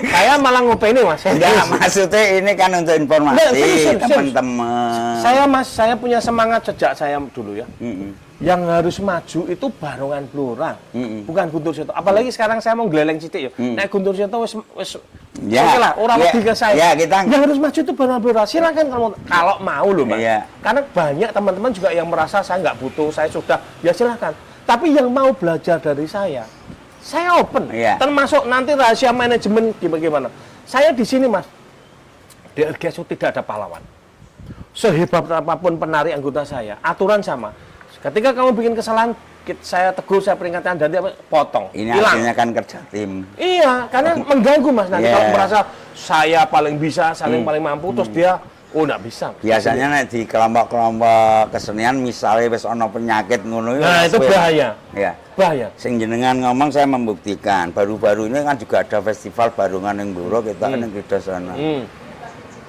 Saya malah ngopeni Mas. Enggak, maksudnya ini kan untuk informasi teman-teman. Saya punya semangat sejak saya dulu ya. Yang harus maju itu barongan Blora, bukan Guntur Seto. Apalagi sekarang saya mau geleleng sidik ya. Nek Guntur Seto wis oke lah, orang lebih ke saya. Yang harus maju itu barongan Blora. Silakan kalau mau loh, Mas. Karena banyak teman-teman juga yang merasa saya nggak butuh, saya sudah, ya silakan. Tapi yang mau belajar dari saya open. Termasuk nanti rahasia manajemen gimana. Saya di sini Mas, di RGSU tidak ada pahlawan. Sehebat apapun penari anggota saya, aturan sama. Ketika kamu bikin kesalahan, saya tegur, saya peringatkan, dan dia potong. Ini artinya kan kerja tim. Iya, karena mengganggu Mas. Nanti kalau merasa saya paling bisa, paling mampu, terus dia Oh, nggak bisa. Biasanya nek di kelompok-kelompok kesenian misalnya wis ana penyakit ngono Nah, itu bahaya. Ya. Bahaya. Sing jenengan ngomong saya membuktikan. Baru-baru ini kan juga ada festival Barungan yang Blora kita ning kita sana.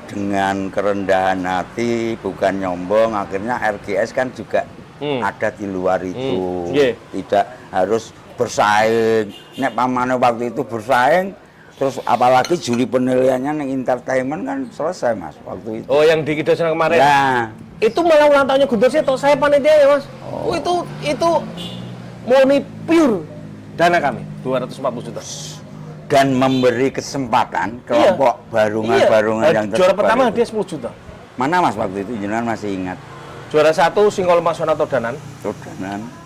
Dengan kerendahan hati, bukan nyombong, akhirnya RGS kan juga ada di luar itu. Tidak harus bersaing. Nek pamane waktu itu bersaing, terus apalagi juri penilaiannya ning entertainment kan selesai Mas waktu itu. Oh, yang di Kidosana kemarin. Ya. Itu malah ulang tahunnya Guntur Seto, saya panitia ya Mas. Oh, itu murni pure dana kami 240 juta. Dan memberi kesempatan kelompok barungan-barungan yang juara pertama itu. dia 10 juta. Mana Mas waktu itu jenengan masih ingat? Juara 1 Singol Masona Todanan.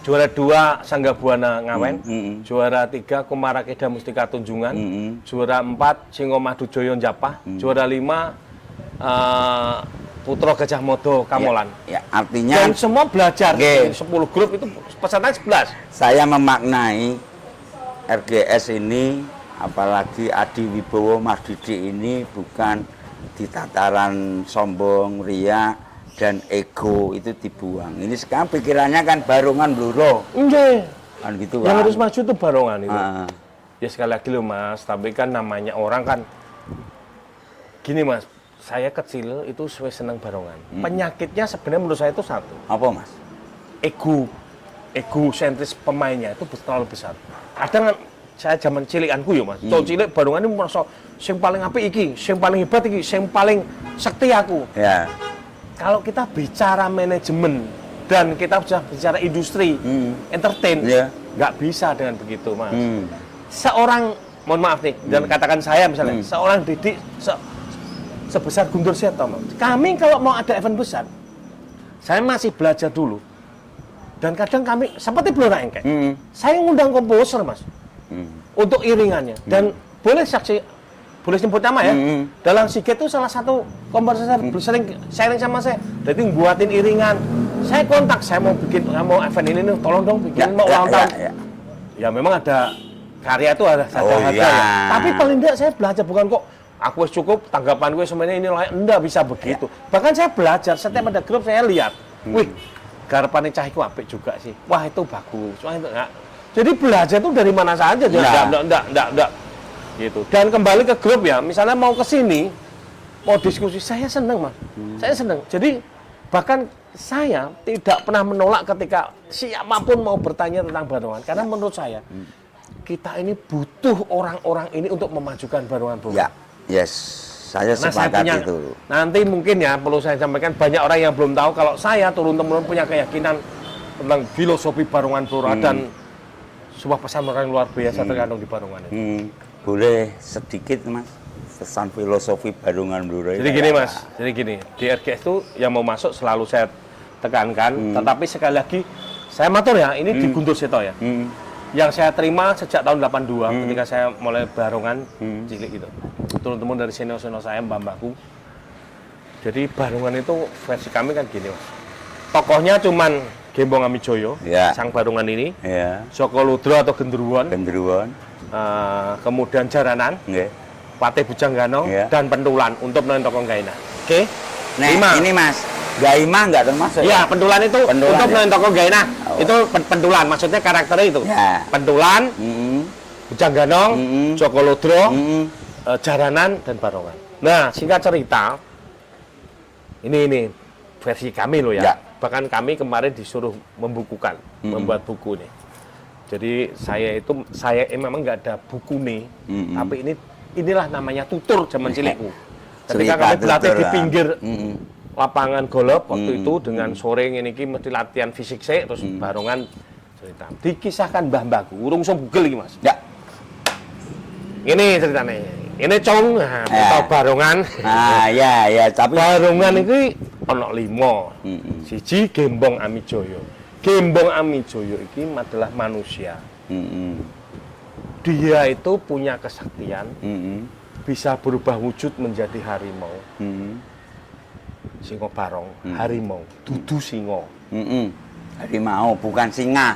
Juara 2 Sangga Buana Ngawen. Juara 3 Kumarakeda Mustika Tunjungan. Juara 4 Singo Madu Joyo Japah. Juara 5 Putro Gajah Modo Kamolan. Ya, artinya dan semua belajar. 10 grup itu peserta 11. Saya memaknai RGS ini, apalagi Adi Wibowo Mas Didi ini bukan di tataran sombong, ria dan ego itu dibuang. Ini sekarang pikirannya kan Barungan Blora. Nggih. Kan gitu Yang kan. harus maju itu Barungan itu. Ya sekali lagi loh Mas, tapi kan namanya orang kan gini Mas. Saya kecil itu suwe seneng Barungan. Penyakitnya sebenarnya menurut saya itu satu. Apa Mas? Ego sentris pemainnya itu terlalu besar. Kadang saya zaman cilikanku ya Mas. Cilik Barungan ini merasa sing paling apik iki, sing paling hebat iki, sing paling sekti aku. Ya. Kalau kita bicara manajemen dan kita sudah bicara industri, entertain, nggak bisa dengan begitu Mas. Seorang, mohon maaf nih, dan katakan saya misalnya, seorang Didik sebesar Guntur Seto, kami kalau mau ada event besar, saya masih belajar dulu. Dan kadang kami, seperti Blora Engkek, saya ngundang komposer Mas, untuk iringannya. Dan boleh saksi, boleh sebut nama ya, dalam Siget itu salah satu komposer sering sharing sama saya, jadi buatin iringan. Saya kontak, saya mau event ini nih, tolong dong bikin mau ulang tahun. Ya memang ada karya itu ada harga ya. Tapi paling tidak saya belajar, bukan kok aku cukup tanggapan gue semuanya ini layak, enggak bisa begitu. Bahkan saya belajar setiap ada grup saya lihat, wih, garapane cah iku apik juga sih. Wah, itu bagus. Wah, itu enggak. Jadi belajar itu dari mana saja, enggak. Gitu. Dan kembali ke grup ya, misalnya mau ke sini, mau diskusi, saya senang Mas. Saya senang. Jadi bahkan saya tidak pernah menolak ketika siapapun mau bertanya tentang Barungan, karena menurut saya kita ini butuh orang-orang ini untuk memajukan Barungan Blora. Ya. Yes, saya sepakat itu. Nanti mungkin ya perlu saya sampaikan, banyak orang yang belum tahu kalau saya turun-temurun punya keyakinan tentang filosofi Barungan Blora dan sebuah pesan orang luar biasa terkandung di Barungan itu. Boleh sedikit Mas pesan filosofi Barungan Blora. Jadi gini Mas, jadi gini, di RGS itu yang mau masuk selalu saya tekankan, tetapi sekali lagi saya matur ya, ini di Guntur Seto ya. Yang saya terima sejak tahun 82 ketika saya mulai Barungan cilik itu. Turun-temurun dari senior-senior saya, mbah-mbahku. Jadi Barungan itu versi kami kan gini Mas. Tokohnya cuman Gembong Amijoyo, sang Barungan ini. Soko Ludro atau Gendruwon. Kemudian Jaranan. Patih Bujanggano dan Pentulan untuk menentukan tokoh Gaina. Oke. Nah, ini Mas, Gaima enggak termasuk? Iya, Pentulan itu untuk menentukan tokoh Gaina. Itu Pentulan, maksudnya karakternya itu. Pentulan, Bujangganong, Joko Ludro, Jaranan dan Barungan. Nah, singkat cerita, ini versi kami loh ya. Bahkan kami kemarin disuruh membukukan, membuat buku nih. Jadi saya memang nggak ada buku nih, tapi inilah namanya tutur zaman cilikku. Ketika kami berlatih di pinggir lapangan golf waktu itu dengan sore ini mesti latihan fisik sih, terus Barungan cerita. Dikisahkan mbah-mbahku, urung iso Google iki Mas. Ya. Ini ceritanya. Ini Cong, atau Barungan. Ya, tapi Barungan iki ana 5. Siji Gembong Amijoyo. Gembong Amijoyo iki adalah manusia. Dia itu punya kesaktian, bisa berubah wujud menjadi harimau. Singo Barong, harimau, dudu singo. Harimau, bukan singa.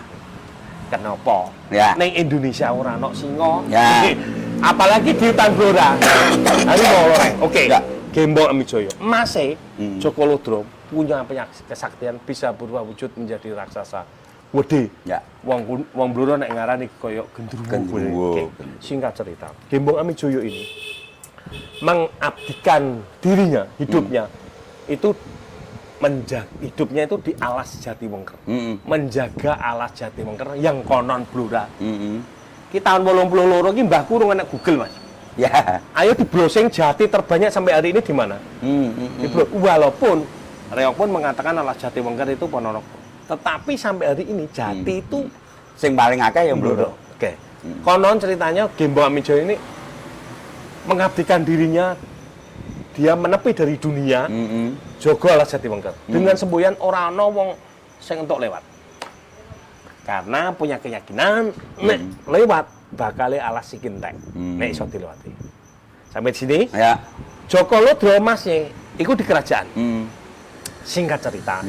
Kenapa? Ya. Neng Indonesia ora ono singo. Ya. Apalagi di hutan Blora. Harimau loreng. Oke. Ya. Gembong Amijoyo. Masih Joko Lodro punya kesaktian bisa berubah wujud menjadi raksasa. Wedi. Ya. Wong Blora nek ngarani koyo gendruwo. Singkat cerita, Gembong Amijoyo ini mengabdikan dirinya, hidupnya itu hidupnya itu di alas Jatiwengker. Menjaga alas Jatiwengker yang konon Blora. Kita tahun 82 iki mbahku urung enek Google, Mas. Ya. Ayo di browsing jati terbanyak sampai hari ini di mana? Walaupun Reok pun mengatakan alas Jatiwengker itu Ponorogo. Tetapi sampai hari ini jati itu sing paling akeh yang Blora. Oke. Konon ceritanya Gembong Amijoyo ini mengabdikan dirinya, dia menepi dari dunia, jogo alas Jatiwengker. Dengan semboyan ora ana wong sing entuk lewat. Karena punya keyakinan nek lewat bakal alas iki entek. Nek iso dilewati. Sampai di sini? Ya. Joko Lodro masih iku di kerajaan. Singkat cerita,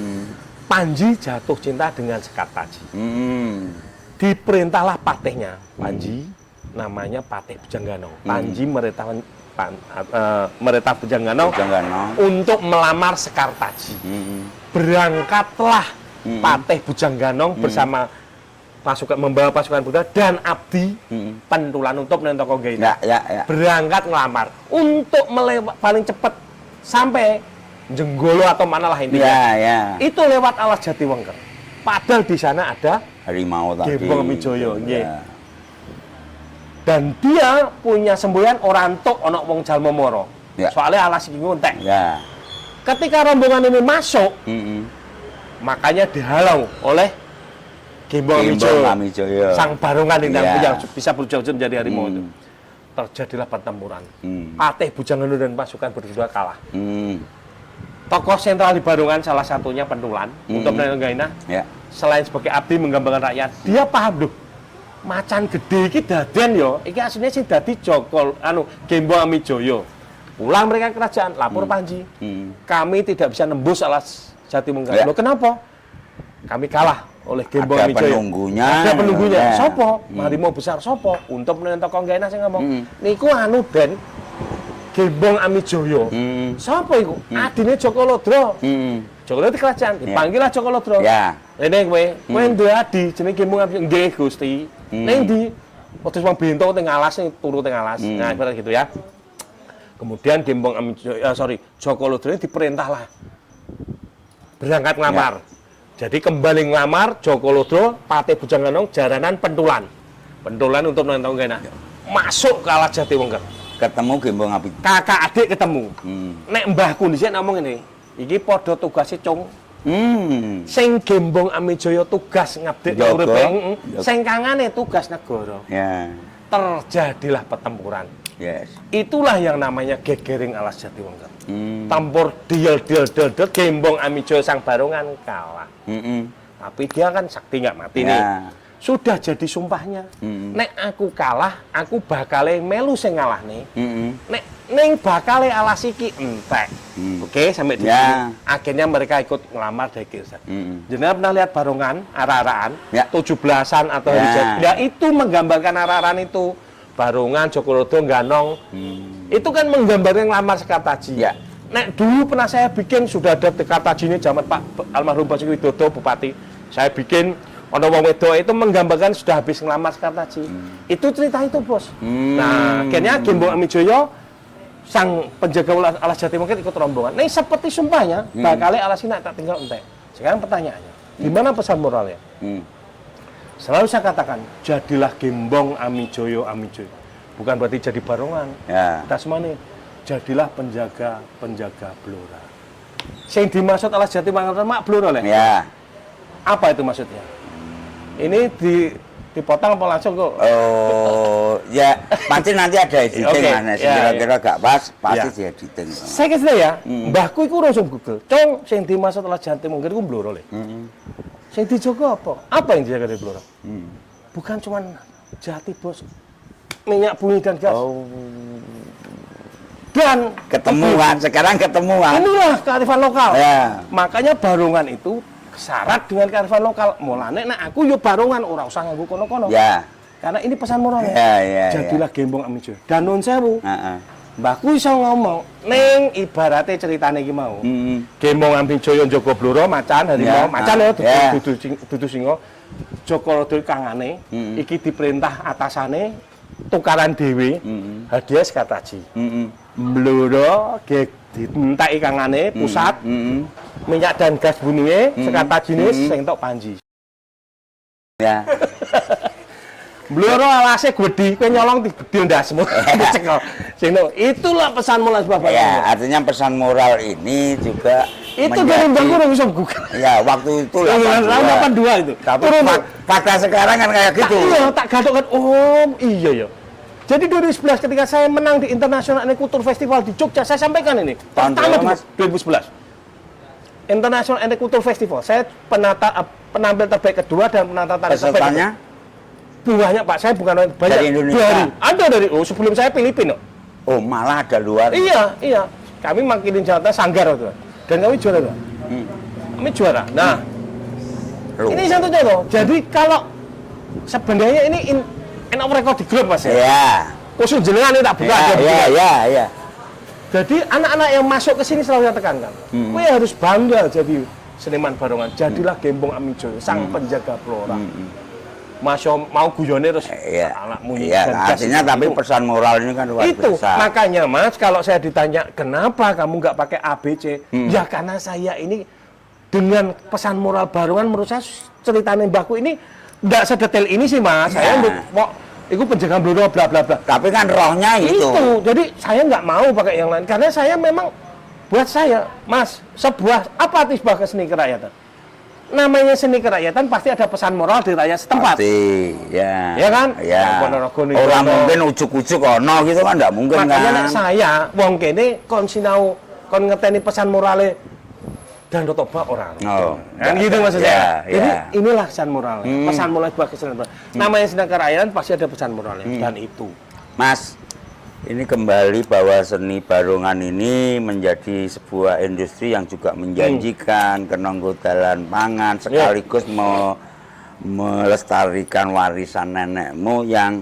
Panji jatuh cinta dengan Sekartaji. Diperintahlah patihnya, Panji, namanya Patih Bujangganong. Panji merintah Bujangganong untuk melamar Sekartaji. Berangkatlah Patih Bujangganong bersama membawa pasukan Buddha dan abdi pentulan untuk menentoko Gaina. Berangkat ngelamar untuk paling cepat sampai Jenggolo atau mana lah intinya. Itu lewat alas Jatiwengker. Padahal di sana ada harimau tadi. Gembong Amijoyo. Dan dia punya semboyan orang entuk ana wong Jalma Mara. Soalnya alas iki ngontek. Ketika rombongan ini masuk, makanya dihalau oleh Gembong Amijoyo. Sang barongan yang bisa berujung menjadi harimau itu. Terjadilah pertempuran. Patih Bujangganong dan pasukan berdua kalah. Tokoh sentral di Barongan salah satunya Pentulan untuk menentang Gaina. Selain sebagai abdi menggambarkan rakyat, dia paham loh. Macan gede iki daden yo, iki aslinya sing dadi Gembong Amijoyo. Pulang mereka ke kerajaan, lapor Panji. Kami tidak bisa nembus alas Jatiwengker. Loh kenapa? Kami kalah oleh Gembong Amijoyo. Ada penunggunya. Sopo? Harimau besar sopo? Untuk menentang Gaina sing ngomong. Niku Den Gembong Amijoyo. Sapa iku? Adine Joko Lodro. Joko Lodro di kerajaan. Dipanggillah Joko Lodro. Rene kowe duwe adi jenenge Gembong Amijoyo. Nggih, Gusti. Ning ndi? Ojo wong bento teng alas sing turu teng alas. Nah, ibarat gitu ya. Kemudian Gembong Amijoyo, Joko Lodro diperintah lah berangkat ngelamar. Jadi kembali ngelamar Joko Lodro, Patih Bujangganong, jaranan Pentulan. Pentulan untuk menentang Gaina. Masuk ke alas Jatiwengker. Ketemu Gembong Amijoyo. Kakak adik ketemu. Nek mbahku dhisik ngomong ngene, iki padha tugase cung. Sing Gembong Amijoyo tugas ngabdi uripe, sing kangane tugas negara. Terjadilah pertempuran. Itulah yang namanya gegering alas Jatiwengker. Tempur deal Gembong Amijoyo sang barongan kalah. Tapi dia kan sakti nggak mati nih. Sudah jadi sumpahnya. Nek aku kalah, aku bakale melu sing ngalahne. Nek ning bakale alas iki entek. Oke, sampai di sini. Akhirnya mereka ikut ngelamar dari Kirsan. Jenengan pernah lihat barongan arah-arahan 17-an atau hari jadi. Ya itu menggambarkan arah-arahan itu. Barongan Joko Lodro Ganong. Itu kan menggambarkan ngelamar Sekartaji. Nek dulu pernah saya bikin sudah ada Sekartaji ini zaman Pak almarhum Basuki Widodo Bupati. Saya bikin ono wong wedok itu menggambarkan sudah habis ngelamar Sekartaji. Itu cerita itu, Bos. Nah, akhirnya Gembong Amijoyo sang penjaga alas Jatiwengker ikut rombongan. Nih seperti sumpahnya, bakal alas ini tak tinggal entek. Sekarang pertanyaannya, gimana pesan moralnya? Selalu saya katakan, jadilah Gembong Amijoyo. Bukan berarti jadi barongan. Kita semua nih, jadilah penjaga Blora. Sing dimaksud alas Jatiwengker mak Blora leh. Apa itu maksudnya? Ini dipotong apa langsung kok? Pasti nanti ada editing mana sih kira-kira gak pas, pasti di editing. Saya kasih ya, mbahku iku langsung Google. Cong, sing dimaksud alas Jatiwengker iku Blora le. Sing dijogo apa? Apa yang dijaga dari Blora? Bukan cuman jati, Bos. Minyak bumi dan gas. Dan ketemuan, sekarang ketemuan. Inilah kearifan lokal. Makanya barongan itu syarat dengan kearifan lokal. Mulane nek aku yo barongan ora usah nganggo kono-kono. Karena ini pesan moralnya. Jadilah Gembong Amijoyo. Dan nun sewu. Mbahku iso ngomong, ning ibaratnya ceritane iki mau. Gembong Ambijoyo Joko Blora macan harimau, macan ya dudu singa. Joko Lodo kangane iki diperintah atasane tukaran dhewe. Hadiah sekataji. Blora ditentaki kangane pusat. Minyak dan gas bunyinya sekatajine sing tok Panji. Ya. Bloro alase gede, kowe nyolong gede ndasmu. Dicekel. Sino, itulah pesan moral Bapak. Ya, artinya pesan moral ini juga itu dari Mbakku udah bisa buka. Ya, waktu itu 82 itu. Tapi fakta sekarang kan kayak gitu. Iya, tak gadok kan. Oh, iya ya. Jadi 2011 ketika saya menang di International Kultur Festival di Jogja, saya sampaikan ini. Pertama Mas 2011. International Kultur Festival. Saya penampil terbaik kedua dan penata tari terbaik. Banyak Pak, saya bukan banyak dari Indonesia. Ada dari sebelum saya Filipina. Oh, malah ada luar. Iya. Kami makilin Jakarta Sanggar waktu itu. Dan kami juara tuh. Kami juara. Nah, ini satunya loh. Jadi kalau sebenarnya ini end of record di grup Mas ya. Iya. Khusus jenengan ini tak buka aja. Iya. Jadi anak-anak yang masuk ke sini selalu saya tekankan. Kowe harus bangga jadi seniman barongan. Jadilah Gembong Amijoyo, sang penjaga flora. Masya mau guyone terus anakmu artinya tapi pesan moral ini kan luar biasa. Makanya Mas, kalau saya ditanya kenapa kamu nggak pakai ABC, ya karena saya ini dengan pesan moral barongan menurut saya ceritanya Mbakku ini nggak sedetail ini sih Mas. Saya mau itu penjaga bloro bla bla bla. Tapi kan rohnya itu. Jadi saya nggak mau pakai yang lain karena saya memang buat saya Mas sebuah apa arti sebuah seni kerakyatan? Namanya seni kerakyatan pasti ada pesan moral di rakyat setempat. Pasti, ya. Ya kan? Ya. Orang mungkin ujuk-ujuk ono gitu kan enggak mungkin. Makanya kan. Nek saya wong kene kon sinau kon ngeteni pesan morale dan toba orang. Oh. Kan gitu maksudnya. Ya. Jadi inilah pesan moral. Pesan moral sebagai seni. Namanya seni kerakyatan pasti ada pesan moralnya dan itu. Mas, ini kembali bahwa seni barongan ini menjadi sebuah industri yang juga menjanjikan kenonggodalan pangan sekaligus melestarikan warisan nenekmu yang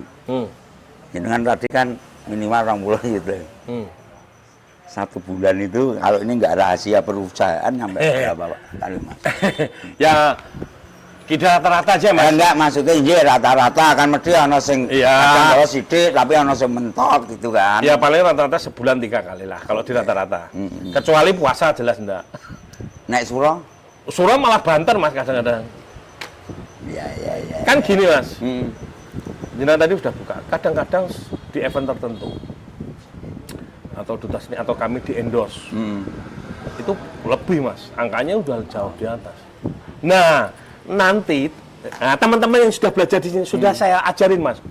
ini kan tadi kan minimal 20 gitu. 1 bulan itu kalau ini nggak rahasia perusahaan sampai berapa Pak? Mas. Ya kita rata-rata aja Mas. Enggak, maksudnya iya rata-rata kan mesti ana sing kadang sithik tapi ana sing mentok gitu kan. Ya paling rata-rata sebulan 3 kali lah kalau di rata-rata. Kecuali puasa jelas enggak. Naik suro? Suro malah banter Mas kadang-kadang. Iya. Kan gini Mas. Jenengan tadi sudah buka. Kadang-kadang di event tertentu atau duta seni atau kami di endorse. Itu lebih Mas. Angkanya udah jauh di atas. Nah, nanti teman-teman yang sudah belajar di sini sudah saya ajarin Mas.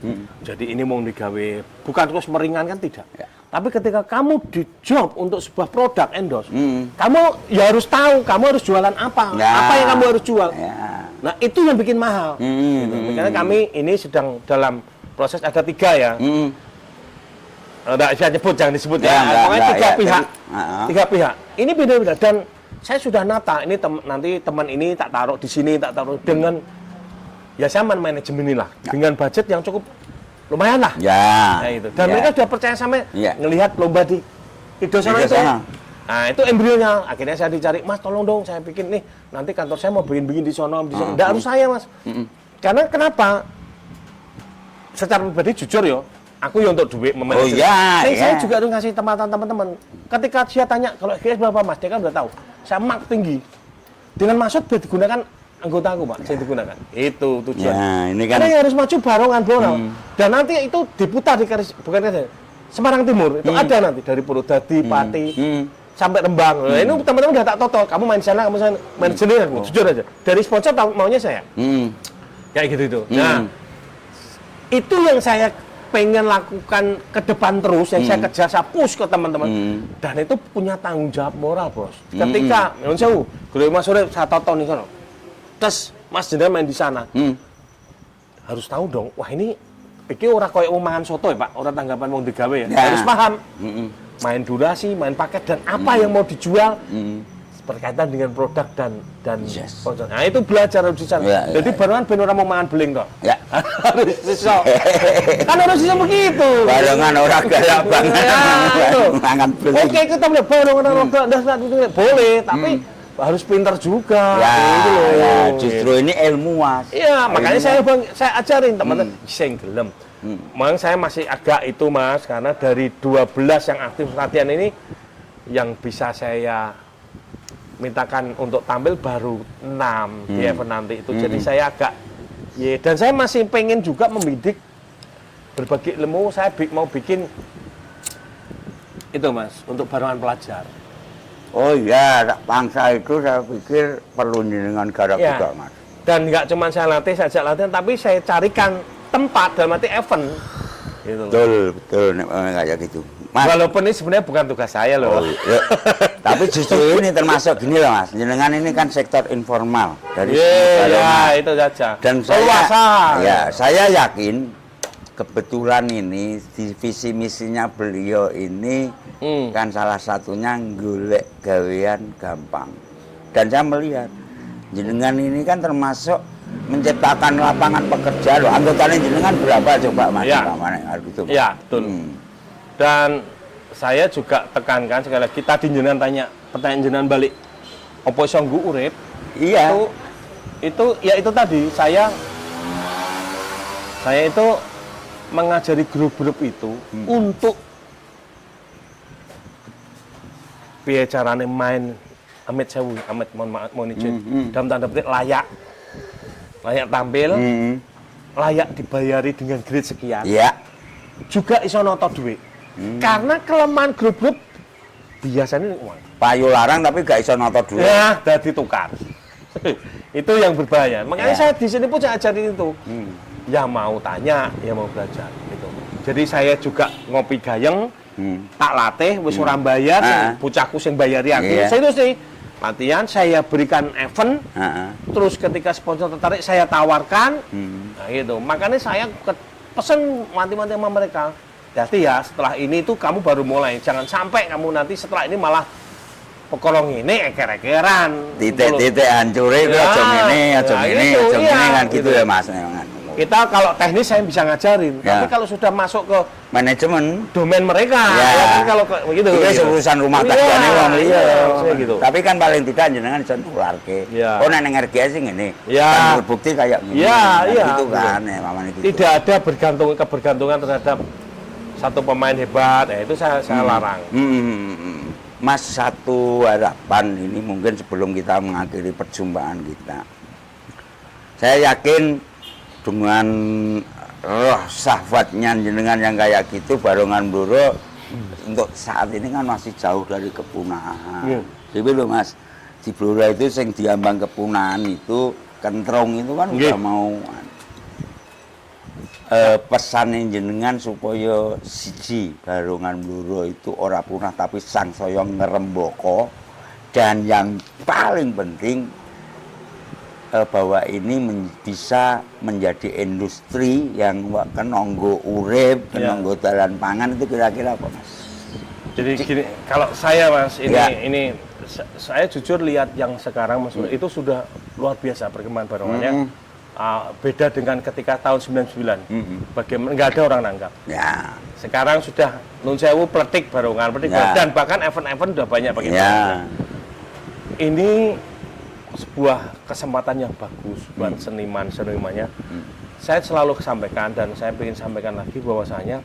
Jadi ini mau digawe bukan terus meringankan tidak. Tapi ketika kamu di job untuk sebuah produk endorse, kamu ya harus tahu kamu harus jualan apa, apa yang kamu harus jual. Nah itu yang bikin mahal. Gitu. Makanya kami ini sedang dalam proses ada 3 ya. Nggak bisa nyebut, jangan disebut ya. Pokoknya 3 pihak, 3 pihak. Ini beda-beda dan saya sudah nata, ini nanti teman ini tak taruh di sini, tak taruh dengan ya saya manajemen inilah dengan budget yang cukup lumayan lah. Ya itu. Dan mereka sudah percaya sama ngelihat lomba di Idosana itu. Nah itu embrionya. Akhirnya saya dicari, Mas tolong dong, saya bikin nih nanti kantor saya mau bikin di sono, Nggak harus saya Mas. Karena kenapa? Secara pribadi jujur yo, aku ya untuk duit memanage. Saya juga harus ngasih teman-teman. Ketika dia tanya kalau XGS berapa Mas, dia kan udah tahu. Saya mak tinggi. Dengan maksud biar digunakan anggota aku Pak, saya digunakan. Itu tujuan. Ya, ini kan. Karena harus maju barongan Blora. Dan nanti itu diputar di bukan Semarang Timur. Itu ada nanti dari Purwodadi, Pati, sampai Rembang. Nah, ini teman-teman udah tak toto. Kamu main sana, kamu main sini. Jujur aja. Dari sponsor maunya saya. Kayak gitu itu. Nah, itu yang saya pengen lakukan ke depan terus, yang saya kejar, saya push ke teman-teman, dan itu punya tanggung jawab moral Bos. Ketika Mas sore saya tonton nih kan, terus Mas jenengan main di sana, harus tahu dong, wah ini orang koyo mangan soto ya Pak, orang tanggapan mau digawe ya, harus paham, main durasi, main paket dan apa yang mau dijual, berkaitan dengan produk dan Yes. sponsor. Nah itu belajar harus di sana. Jadi barengan ben ora mau mangan beling toh. Ya. Harus iso. Kan harus iso begitu. Barengan orang galak banget. itu. Mangan beling. Oke, kita boleh barengan orang boleh, tapi harus pintar juga. Ya, gitu loh. ya, justru ini ilmu, Mas. Iya, makanya Ilmu. saya ajarin teman-teman sing gelem. Memang saya masih agak itu Mas, karena dari 12 yang aktif latihan ini yang bisa saya mintakan untuk tampil baru 6 di event nanti itu. Jadi saya agak dan saya masih pengen juga membidik berbagi ilmu. Saya mau bikin itu Mas untuk barengan pelajar. Oh iya, bangsa itu saya pikir perlu dengan garap Ya. juga, Mas. Dan nggak cuma saya latih, saya ajak latihan, tapi saya carikan tempat dalam arti event. Gitu. Betul, kayak gitu. Mas, Walaupun ini sebenarnya bukan tugas saya loh. oh, iya. Tapi justru ini termasuk gini loh, Mas. Jenengan ini kan sektor informal dari Iya, itu saja. dan saya yakin kebetulan ini divisi misinya beliau ini kan salah satunya golek gawean gampang. Dan saya melihat jenengan ini kan termasuk menciptakan lapangan pekerjaan loh. Anggotanya jenengan berapa coba Mas? Ya. Gitu, Mas. Iya, betul. Dan saya juga tekankan sekali lagi, tadi jenengan tanya pertanyaan jenengan balik, opo iso nggo urip? Iya. Itu tadi saya itu mengajari grup-grup itu untuk piye carane main amit sewu, amit mohon izin, dalam tanda petik layak tampil, layak dibayari dengan grade sekian. Iya. Juga iso noto duit. Karena kelemahan grup-grup biasanya uang. Payu larang tapi gak iso noto duit. Ya, dadi tukar. Itu yang berbahaya. Makanya Ya. saya di sini pun saya ajarin itu. Ya mau tanya, ya mau belajar gitu. Jadi saya juga ngopi gayeng, tak latih, wis ora bayar, bocahku sing bayari aku. Iya. Saya itu sih latihan, saya berikan event, terus ketika sponsor tertarik saya tawarkan, nah gitu. Makanya saya pesen mati-mati sama mereka. Hati ya, setelah ini tuh kamu baru mulai. Jangan sampai kamu nanti setelah ini malah pekolong ini eker-ekeran. Titik-titik hancure itu Ya, aja ngene, aja ya ngene, itu, aja iya, ngene kan gitu gitu. ya Mas. Memang. Kita kalau teknis saya bisa ngajarin, Ya. tapi kalau sudah masuk ke Manajemen domain mereka, Ya. kan kalau gitu. itu urusan rumah Iya, tanggane wong liya. maksudnya gitu. Tapi kan paling tidak jenengan iso nularke. Ya. Oh nek ning RGS sing ngene. Ya. Kan terbukti kayak ngene. Ya, Nah, iya. Gitu kan ya mamane gitu. Tidak ada kebergantungan terhadap satu pemain hebat, itu saya larang. Mas, satu harapan ini mungkin sebelum kita mengakhiri perjumpaan kita. Saya yakin dengan roh sahabatnya jenengan yang kayak gitu, Barongan Blora untuk saat ini kan masih jauh dari kepunahan. Iya. Jadi loh Mas, di Blora itu yang diambang kepunahan itu, kentrong itu kan Iya. udah mau pesan jenengan supaya siji Barongan Blora itu ora punah tapi sang soyong ngeremboko, dan yang paling penting bahwa ini bisa menjadi industri yang kenonggo urip, kenonggo dalan pangan. Itu kira-kira apa Mas? Jadi gini, kalau saya Mas, Ya. ini saya jujur lihat yang sekarang Mas, itu sudah luar biasa perkembangan barongannya. Beda dengan ketika tahun 99. Bagaimana nggak ada orang nanggap. Ya. Sekarang sudah nun sewu pletik barongan, Ya. dan bahkan event-event udah banyak bagaimana. Ya. Ini sebuah kesempatan yang bagus buat senimannya. Saya selalu sampaikan dan saya ingin sampaikan lagi bahwasanya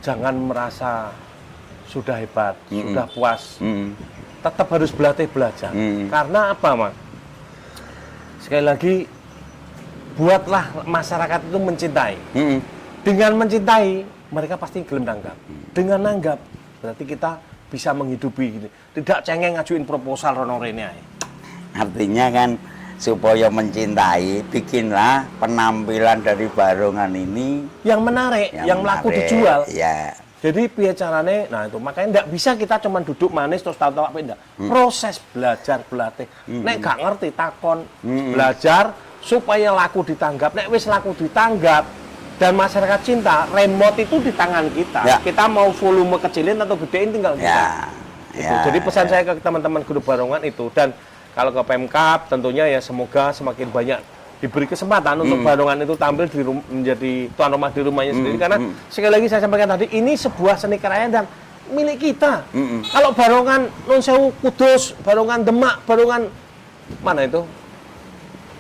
jangan merasa sudah hebat, sudah puas. Tetap harus belajar. Karena apa, Mas? Sekali lagi, buatlah masyarakat itu mencintai. Dengan mencintai, mereka pasti gelem nanggap. Dengan nanggap, berarti kita bisa menghidupi gitu. Tidak cengeng ngajuin proposal rono rene ae. Artinya kan supaya mencintai, bikinlah penampilan dari barongan ini yang menarik, yang laku menarik. dijual. Ya. Jadi piye carane? Nah itu makanya enggak bisa kita cuma duduk manis terus tahu-tahu apa enggak. Proses belajar berlatih. Nek gak ngerti takon, belajar supaya laku ditanggap. Nek wis laku ditanggap dan masyarakat cinta, remote itu di tangan kita. Ya. Kita mau volume kecilin atau gedein tinggal kita. Ya. Itu. Ya, Jadi pesan ya. saya ke teman-teman grup Barongan itu, dan kalau ke Pemkab tentunya ya semoga semakin banyak diberi kesempatan untuk Barongan itu tampil menjadi tuan rumah di rumahnya sendiri, karena sekali lagi saya sampaikan tadi, ini sebuah seni kerajaan dan milik kita. Kalau Barongan Nun Sewu Kudus, Barongan Demak, Barongan mana itu?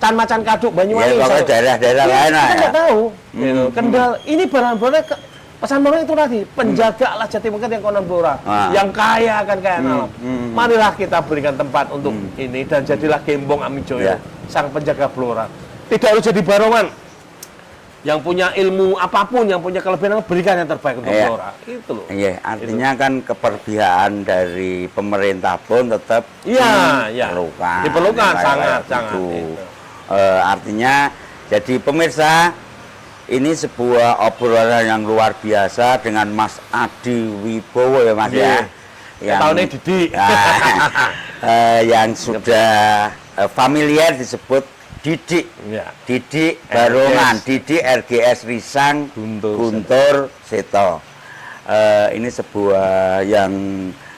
Can Macan Kaduk, Banyuwangi. Ya, pokoknya daerah-daerah lain lah Kita ya. nggak tahu. Gitu. Kendal, ini barang-barang pesan Barongan itu tadi, penjagalah jati mungkin yang konon Blora, yang kaya akan kaya alam. Marilah kita berikan tempat untuk ini, dan jadilah Gembong Amijoyo, sang penjaga Blora. Tidak harus jadi Barongan. Yang punya ilmu apapun, yang punya kelebihan, berikan yang terbaik untuk Blora. Itu loh. Iya, artinya kan keperpihakan dari pemerintah pun tetap diperlukan. Diperlukan, Kayak sangat, gitu. sangat. Itu. Artinya, jadi pemirsa, ini sebuah obrolan yang luar biasa dengan Mas Adi Wibowo ya Mas ya. Tahunnya Didi. Yang sudah familiar disebut Didi. Ya. Didi Barongan, Didi RGS Risang Guntur Seto. Ini sebuah yang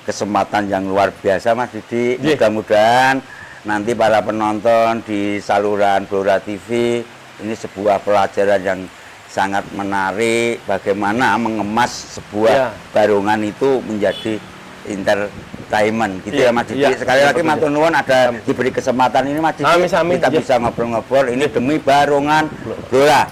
kesempatan yang luar biasa Mas Didi. Mudah-mudahan nanti para penonton di saluran Blora TV ini sebuah pelajaran yang sangat menarik, bagaimana mengemas sebuah Barongan itu menjadi entertainment gitu ya Mas Didi. Sekali lagi matur nuwun ada diberi kesempatan ini Mas Didi, kita bisa ngobrol-ngobrol ini demi Barongan Blora.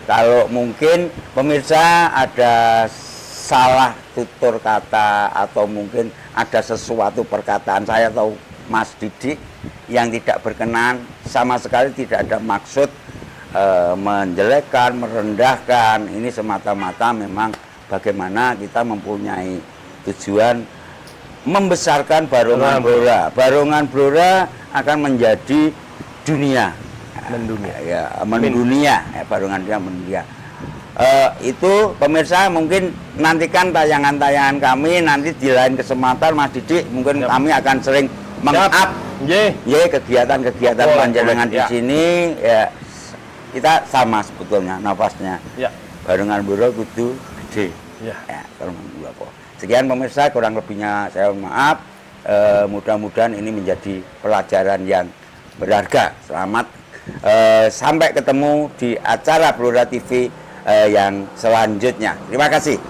Kalau mungkin pemirsa ada salah tutur kata atau mungkin ada sesuatu perkataan saya atau Mas Didi yang tidak berkenan, sama sekali tidak ada maksud menjelekkan, merendahkan. Ini semata-mata memang bagaimana kita mempunyai tujuan membesarkan Barongan Blora. Barongan Blora akan menjadi dunia, mendunia, Barongan dia mendunia. Itu pemirsa mungkin nantikan tayangan-tayangan kami nanti di lain kesempatan Mas Didi, mungkin kami akan sering meng-up kegiatan-kegiatan panjenengan di sini ya. Kita sama sebetulnya nafasnya. Barongan Blora kudu gede. Sekian pemirsa, kurang lebihnya saya maaf. Mudah-mudahan ini menjadi pelajaran yang berharga. Selamat sampai ketemu di acara Blora TV yang selanjutnya. Terima kasih.